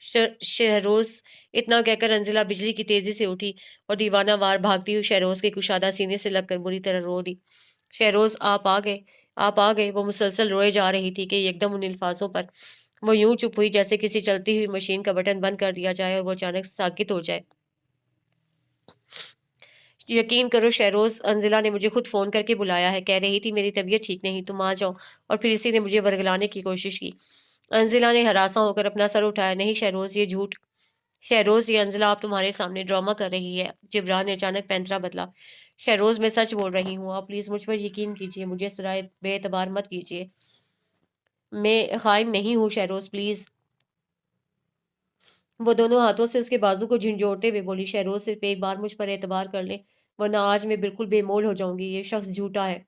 شہروز اتنا کہہ کر انزلہ بجلی کی تیزی سے اٹھی اور دیوانہ وار بھاگتی ہوئی شہروز کے کشادہ سینے سے لگ کر بری طرح رو دی۔ شہروز آپ آ گئے، آپ آ گئے۔ وہ مسلسل روئے جا رہی تھی کہ ایک دم ان الفاظوں پر وہ یوں چپ ہوئی جیسے کسی چلتی ہوئی مشین کا بٹن بند کر دیا جائے اور وہ اچانک ساکت ہو جائے۔ یقین کرو شہروز، انزلہ نے مجھے خود فون کر کے بلایا ہے، کہہ رہی تھی میری طبیعت ٹھیک نہیں، تم آ جاؤ، اور پھر اسی نے مجھے ورگلانے کی کوشش کی۔ انزلہ نے ہراساں ہو کر اپنا سر اٹھایا۔ نہیں شہروز، یہ جھوٹ۔ شہروز، یہ انزلہ آپ تمہارے سامنے ڈرامہ کر رہی ہے۔ جبران نے اچانک پینترا بدلا۔ شہروز، میں سچ بول رہی ہوں، آپ پلیز مجھ پر یقین کیجیے، مجھے اس طرح بے اعتبار مت کیجیے۔ میں خائن نہیں ہوں شہروز، پلیز۔ وہ دونوں ہاتھوں سے اس کے بازو کو جھنجھوڑتے ہوئے بولی، شہروز صرف ایک بار مجھ پر اعتبار کر لیں، ورنہ آج میں بالکل بے مول ہو جاؤں گی۔ یہ شخص جھوٹا ہے۔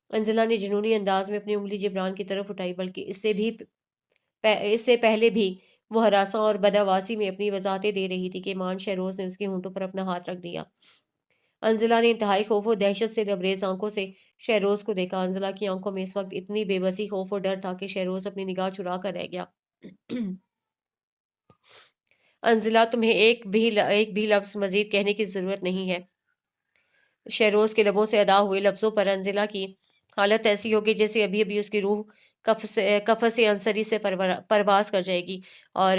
انزلہ نے جنونی انداز میں اپنی انگلی جبران کی طرف اٹھائی، بلکہ اس سے پہلے بھی وہ ہراساں اور بدحواسی میں اپنی وضاحتیں دے رہی تھی کہ ایمان شہروز نے اس کے ہونٹوں پر اپنا ہاتھ رکھ دیا۔ انزلہ نے انتہائی خوف و دہشت سے لبریز آنکھوں سے شہروز کو دیکھا۔ انزلہ کی آنکھوں میں اس وقت اتنی بے بسی، خوف اور ڈر تھا کہ شہروز اپنی نگاہ چرا کر رہ گیا۔ انزلہ، تمہیں ایک بھی لفظ مزید کہنے کی ضرورت نہیں ہے۔ شہروز کے لبوں سے ادا ہوئے لفظوں پر انزلہ کی حالت ایسی ہوگی جیسے ابھی ابھی اس کی روح قفس انصری سے پرواز کر جائے گی، اور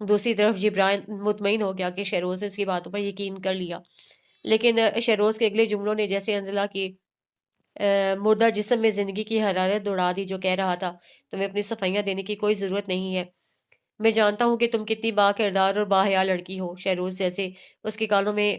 دوسری طرف جبران مطمئن ہو گیا کہ شہروز نے اس کی باتوں پر یقین کر لیا۔ لیکن شہروز کے اگلے جملوں نے جیسے انزلہ کی مردہ جسم میں زندگی کی حرارت دوڑا دی، جو کہہ رہا تھا، تمہیں اپنی صفائیاں دینے کی کوئی ضرورت نہیں ہے، میں جانتا ہوں کہ تم کتنی با کردار اور باحیا لڑکی ہو۔ شہروز جیسے اس کے کانوں میں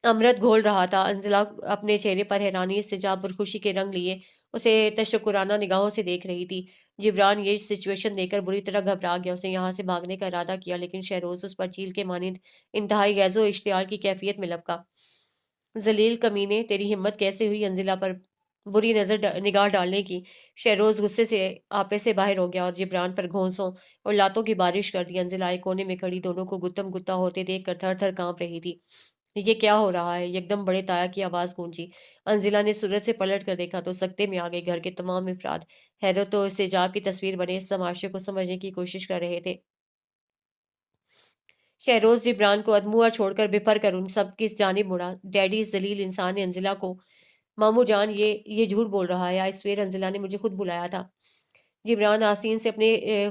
امرت گھول رہا تھا۔ انزلہ اپنے چہرے پر حیرانی، استعجاب اور خوشی کے رنگ لیے اسے تشکرانہ نگاہوں سے دیکھ رہی تھی۔ جبران یہ سچویشن دیکھ کر بری طرح گھبرا گیا۔ اسے یہاں سے بھاگنے کا ارادہ کیا، لیکن شہروز اس پر چیل کے مانند انتہائی غیظ و اشتعال کی کیفیت میں لپکا۔ ذلیل کمینے، تیری ہمت کیسے ہوئی انزلہ پر بری نگاہ ڈالنے کی؟ شہروز غصے سے آپے سے باہر ہو گیا اور جبران پر گھونسوں اور لاتوں کی بارش کر دی۔ انزلہ ایک کونے میں کھڑی دونوں کو گتم گتا ہوتے دیکھ کر تھر تھر کانپ رہی تھی۔ یہ کیا ہو رہا ہے؟ یکدم بڑے تایا کی آواز گونجی۔ انزلہ نے سورج سے پلٹ کر دیکھا تو سکتے میں آگے گھر کے تمام افراد حیرت و استعجاب کی تصویر بنے اس تماشے کو سمجھنے کی کوشش کر رہے تھے۔ شہروز جبران کو ادموا چھوڑ کر بپھر کر ان سب کی جانب مڑا۔ ڈیڈی، اس ذلیل انسان نے انزلہ کو… ماموں جان، یہ جھوٹ بول رہا ہے، آئی سویر انزلہ نے مجھے خود بلایا تھا۔ جبران آستین سے اپنے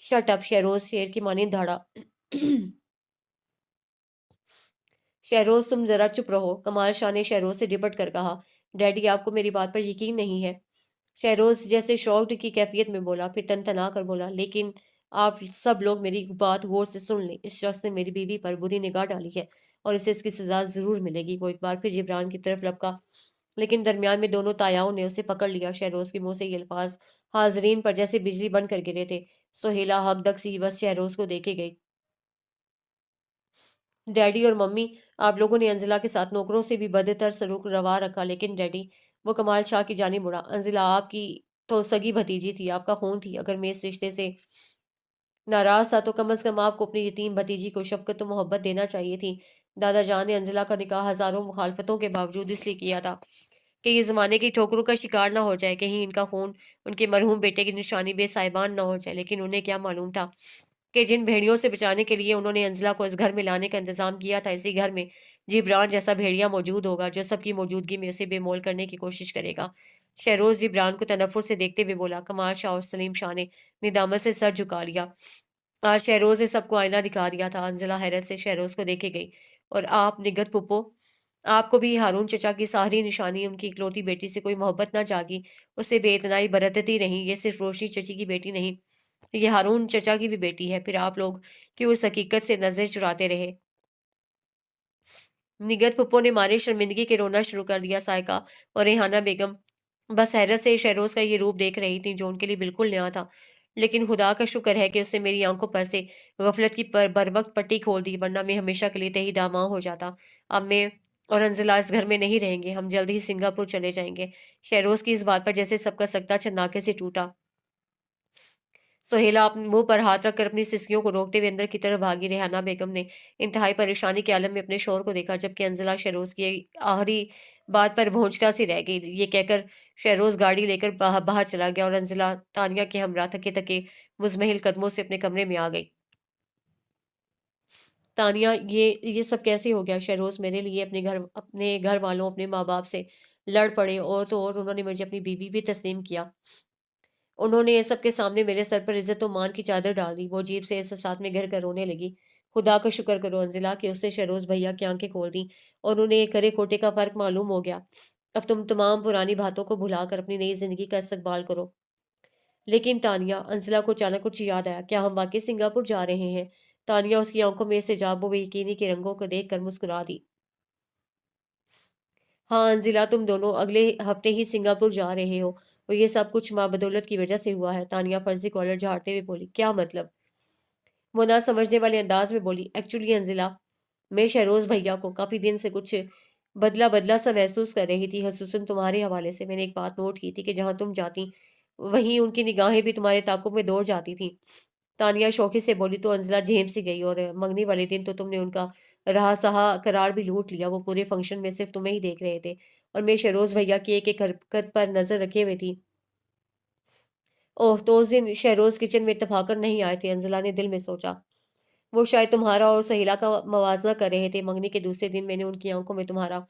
شٹ اپ! شہروز شیر کی مانند دھاڑا۔ شہروز، تم ذرا چپ رہو، کمال شاہ نے شہروز سے ڈپٹ کر کہا۔ ڈیڈی، آپ کو میری بات پر یقین نہیں ہے؟ شہروز جیسے شاکڈ کی کیفیت میں بولا، پھر تنتنا کر بولا، لیکن آپ سب لوگ میری بات غور سے سن لیں، اس شخص نے میری بیوی پر بری نگاہ ڈالی ہے اور اسے اس کی سزا ضرور ملے گی۔ وہ ایک بار پھر جبران کی طرف لپکا، لیکن درمیان میں دونوں تایاؤں نے اسے پکڑ لیا۔ شہروز کے منہ سے یہ الفاظ حاضرین پر جیسے بجلی بن کر گرے تھے۔ سہیلا حق دک سی بس شہروز کو دیکھے گئی۔ ڈیڈی اور ممی، آپ لوگوں نے انزلہ کے ساتھ نوکروں سے بھی بدتر سلوک روا رکھا، لیکن ڈیڈی… وہ کمال شاہ کی جانب مڑا۔ انزلہ آپ کی تو سگی بھتیجی تھی، آپ کا خون تھی، اگر میں اس رشتے سے ناراض تھا تو کم از کم آپ کو اپنی یتیم بھتیجی کو شفقت و محبت دینا چاہیے تھی۔ دادا جان نے انزلہ کا نکاح ہزاروں مخالفتوں کے باوجود اس لیے کیا تھا کہ یہ زمانے کی ٹھوکروں کا شکار نہ ہو جائے، کہیں ان کا خون ان کے مرحوم بیٹے کی نشانی بے سائبان نہ ہو جائے۔ لیکن انہیں کیا معلوم تھا کہ جن بھیڑیوں سے بچانے کے لیے انہوں نے انزلہ کو اس گھر میں لانے کا انتظام کیا تھا، اسی گھر میں جبران جیسا بھیڑیا موجود ہوگا جو سب کی موجودگی میں اسے بے مول کرنے کی کوشش کرے گا۔ شہروز جبران کو تنفر سے دیکھتے ہوئے بولا۔ کمال شاہ اور سلیم شاہ نے ندامت سے سر جھکا لیا۔ آج شہروز نے سب کو آئینہ دکھا دیا تھا۔ انزلہ حیرت سے شہروز کو دیکھے گئی۔ اور آپ نگہت پھپھو، آپ کو بھی ہارون چچا کی ساری نشانی ان کی اکلوتی بیٹی سے کوئی محبت نہ جاگی، اس سے بے اتنائی برتتی رہیں؟ یہ صرف روشنی چچی کی بیٹی نہیں، یہ ہارون چچا کی بھی بیٹی ہے۔ پھر آپ لوگ کیوں اس حقیقت سے نظر چراتے رہے؟ نگہت پھپھو نے مارے شرمندگی کے رونا شروع کر دیا۔ سائقہ اور ریحانہ بیگم بس حیرت سے شہروز کا یہ روپ دیکھ رہی تھیں جو ان کے لیے بالکل نیا تھا۔ لیکن خدا کا شکر ہے کہ اس نے میری آنکھوں پر سے غفلت کی بروقت پٹی کھول دی، ورنہ میں ہمیشہ کے لیے تہی داماں ہو جاتا۔ اب میں اور انزلہ اس گھر میں نہیں رہیں گے، ہم جلد ہی سنگاپور چلے جائیں گے۔ شہروز کی اس بات پر جیسے سب کا سکتا چھناکے سے ٹوٹا۔ سہیلا اپنے منہ پر ہاتھ رکھ کر اپنی سسکیوں کو روکتے ہوئے اندر کی طرف بھاگی۔ ریحانہ بیگم نے انتہائی پریشانی کے عالم میں اپنے شوہر کو دیکھا، جبکہ انزلہ شہروز کی آخری بات پر بھونچکا سی رہ گئی۔ یہ کہہ کر شہروز گاڑی لے کر باہر چلا گیا اور انزلہ تانیہ کے ہمراہ تھکے تھکے مزمحل قدموں سے اپنے کمرے میں آ گئی۔ تانیہ، یہ سب کیسے ہو گیا؟ شہروز میرے لیے اپنے گھر والوں، اپنے ماں باپ سے لڑ پڑے، اور تو اور انہوں نے مجھے اپنی بیوی بھی تسلیم کیا۔ انہوں نے یہ سب کے سامنے میرے سر پر عزت و مان کی چادر ڈال دی۔ وہ عجیب سے احساسات میں گھر کر رونے لگی۔ خدا کا شکر کرو انزلہ کہ اس نے شہروز بھیا کی آنکھیں کھول دیں اور انہیں ایک کھرے کھوٹے کا فرق معلوم ہو گیا۔ اب تم تمام پرانی باتوں کو بھلا کر اپنی نئی زندگی کا استقبال کرو۔ لیکن تانیہ، انزلہ کو اچانک کچھ یاد آیا، کیا ہم واقعی سنگاپور جا رہے ہیں؟ تانیہ اس کی آنکھوں میں سے جاب و بے یقینی کے رنگوں کو دیکھ کر مسکرا دی۔ ہاں انزلہ، تم دونوں اگلے ہفتے ہی سنگاپور جا رہے ہو، اور یہ سب کچھ ماں بدولت کی وجہ سے ہوا ہے۔ تانیہ فرضی کالر جھاڑتے ہوئے بولی، کیا مطلب؟ وہ نہ سمجھنے والے انداز میں بولی، ایکچولی انزلہ، میں شہروز بھیا کو کافی دن سے کچھ بدلا بدلا سا محسوس کر رہی تھی، خصوصاً تمہارے حوالے سے۔ میں نے ایک بات نوٹ کی تھی کہ جہاں تم جاتی وہیں ان کی نگاہیں بھی تمہارے تعاقب میں دوڑ جاتی تھیں۔ تانیہ شوخی سے بولی تو انزلہ جھیم سی گئی، اور منگنی والے دن تو تم نے ان کا رہا سہا قرار بھی لوٹ لیا۔ وہ پورے فنکشن میں صرف تمہیں ہی دیکھ رہے تھے، اور میں شہروز بھیا کی ایک ایک حرکت پر نظر رکھے ہوئے تھی۔ اوہ، تو اس دن شہروز کچن میں اتفاقاً نہیں آئے تھے، انزلہ نے دل میں سوچا۔ وہ شاید تمہارا اور سہیلا کا موازنہ کر رہے تھے۔ منگنی کے دوسرے دن میں نے ان کی آنکھوں میں تمہارا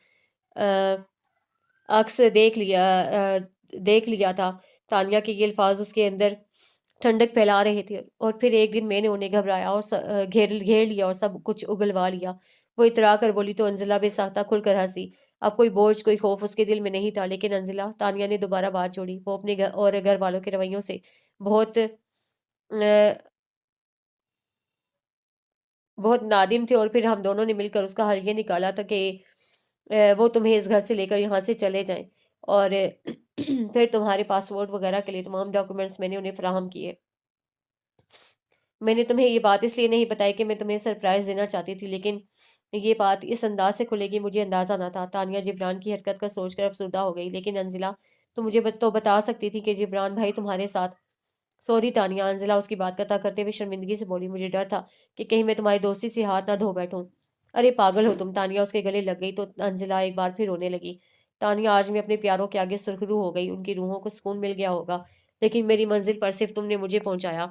عکس دیکھ لیا تھا۔ تانیہ کے یہ الفاظ اس کے اندر ٹھنڈک پھیلا رہے تھے، اور پھر ایک دن میں نے انہیں گھبرایا اور گھیر لیا اور سب کچھ اگلوا لیا۔ وہ اترا کر بولی تو انزلہ بے ساختہ کھل کر ہنسی۔ اب کوئی بوجھ، کوئی خوف اس کے دل میں نہیں تھا۔ لیکن انزلہ، تانیہ نے دوبارہ بات جوڑی، وہ اپنے گھر والوں کے رویوں سے بہت بہت نادم تھے، اور پھر ہم دونوں نے مل کر اس کا حل یہ نکالا تھا کہ وہ تمہیں اس گھر سے لے کر یہاں سے چلے جائیں، اور پھر تمہارے پاسپورٹ وغیرہ کے لیے تمام ڈاکومنٹس میں نے انہیں فراہم کیے۔ میں نے تمہیں یہ بات اس لیے نہیں بتائی کہ میں تمہیں سرپرائز دینا چاہتی تھی، لیکن یہ بات اس انداز سے کھلے گی مجھے اندازہ نہ تھا۔ تانیہ جبران کی حرکت کا سوچ کر افسردہ ہو گئی۔ لیکن انزلہ، تو مجھے تو بتا سکتی تھی کہ جبران بھائی تمہارے ساتھ۔ سوری تانیہ، انزلہ اس کی بات قطع کرتے ہوئے شرمندگی سے بولی، مجھے ڈر تھا کہ کہیں میں تمہاری دوستی سے ہاتھ نہ دھو بیٹھوں۔ ارے پاگل ہو تم! تانیہ اس کے گلے لگ گئی تو انزلہ ایک بار پھر رونے لگی۔ تانیہ، آج میں اپنے پیاروں کے آگے سرخرو ہو گئی۔ ان کی روحوں کو سکون مل گیا ہوگا، لیکن میری منزل پر صرف تم نے مجھے پہنچایا،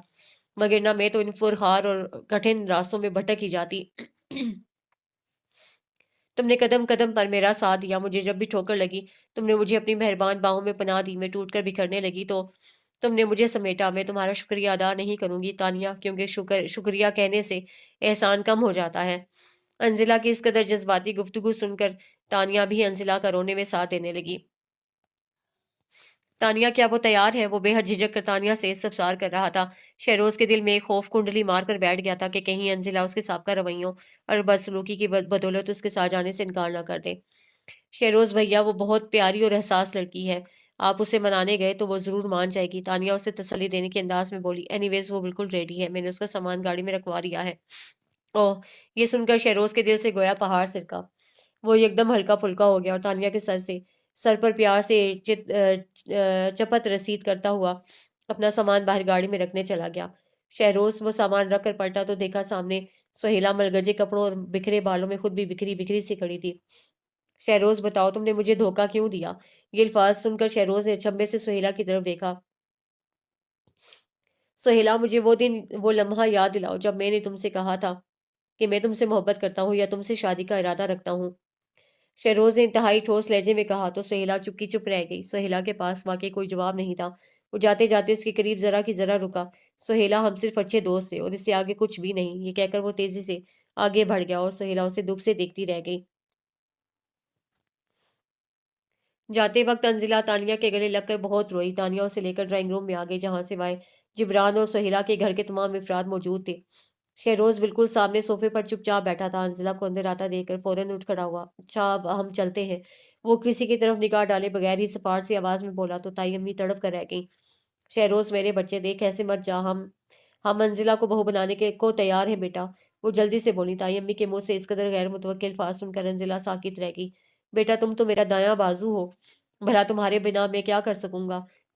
مگر نہ میں تو ان پرخار اور کٹھن راستوں میں بھٹک ہی جاتی۔ تم نے قدم قدم پر میرا ساتھ دیا، مجھے جب بھی ٹھوکر لگی تم نے مجھے اپنی مہربان باہوں میں پناہ دی۔ میں ٹوٹ کر بکھرنے لگی تو تم نے مجھے سمیٹا۔ میں تمہارا شکریہ ادا نہیں کروں گی تانیہ، کیونکہ شکریہ کہنے سے احسان کم ہو جاتا ہے۔ انزلہ کی اس قدر جذباتی گفتگو سن کر تانیہ بھی انزلہ کا رونے میں ساتھ دینے لگی۔ تانیہ، کیا وہ تیار ہے؟ وہ بے حد جھجک کر تانیہ سے استفسار کر رہا تھا۔ شہروز کے دل میں ایک خوف کنڈلی مار کر بیٹھ گیا تھا کہ کہیں انزلہ اس کے سابقہ رویوں اور بدسلوکی کی بدولت اس کے ساتھ جانے سے انکار نہ کر دے۔ شہروز بھیا، وہ بہت پیاری اور حساس لڑکی ہے، آپ اسے منانے گئے تو وہ ضرور مان جائے گی۔ تانیہ اسے تسلی دینے کے انداز میں بولی، اینی ویز وہ بالکل ریڈی ہے، میں نے اس کا سامان گاڑی میں رکھوا دیا ہے۔ اوہ! یہ سن کر شہروز کے دل سے گویا پہاڑ سرکا۔ وہ ایک دم ہلکا پھلکا ہو گیا اور تانیہ کے سر پر پیار سے چپت رسید کرتا ہوا اپنا سامان باہر گاڑی میں رکھنے چلا گیا۔ شہروز وہ سامان رکھ کر پلٹا تو دیکھا سامنے سہیلا ملگرجے کپڑوں اور بکھرے بالوں میں خود بھی بکھری بکھری سی کھڑی تھی۔ شہروز، بتاؤ تم نے مجھے دھوکہ کیوں دیا؟ یہ الفاظ سن کر شہروز نے اچنبھے سے سہیلا کی طرف دیکھا۔ سہیلا، مجھے وہ دن، وہ لمحہ یاد دلاؤ جب میں نے تم سے کہا تھا کہ میں تم سے محبت کرتا ہوں یا تم سے شادی کا ارادہ رکھتا ہوں۔ شہروز نے انتہائی ٹھوس لہجے میں کہا تو سہیلا چپ کی چپ رہ گئی۔ سہیلا کے پاس واقعی کوئی جواب نہیں تھا۔ وہ جاتے جاتے اس کے قریب ذرا کی ذرا رکا۔ سہیلا، ہم صرف اچھے دوست تھے اور اس سے آگے کچھ بھی نہیں، یہ کہہ کر وہ تیزی سے آگے بڑھ گیا اور سہیلا اسے دکھ سے دیکھتی رہ گئی۔ جاتے وقت انزلہ تانیہ کے گلے لگ کر بہت روئی۔ تانیہ اسے لے کر ڈرائنگ روم میں آ گئی، جہاں سوائے جبران اور سہیلا کے گھر کے تمام افراد موجود تھے۔ شہروز بالکل سامنے صوفے پر چپ چاپ بیٹھا تھا۔ انزلہ کو اندر آتا دیکھ کر فوراً اٹھ کھڑا ہوا۔ اچھا، اب ہم چلتے ہیں، وہ کسی کی طرف نگاہ ڈالے بغیر ہی سپاٹ سی آواز میں بولا تو تائی امی تڑپ کر رہ گئیں۔ شہروز، میرے بچے دیکھ ایسے مت جا، ہم انزلہ کو بہو بنانے کو تیار ہیں بیٹا، وہ جلدی سے بولی۔ تائی امی کے منہ سے اس قدر غیر متوقع الفاظ سن کر انزلہ ساکت رہ گئی۔ بیٹا، تم تو میرا دایاں بازو ہو، بھلا تمہارے بنا میں کیا کر سکوں گا؟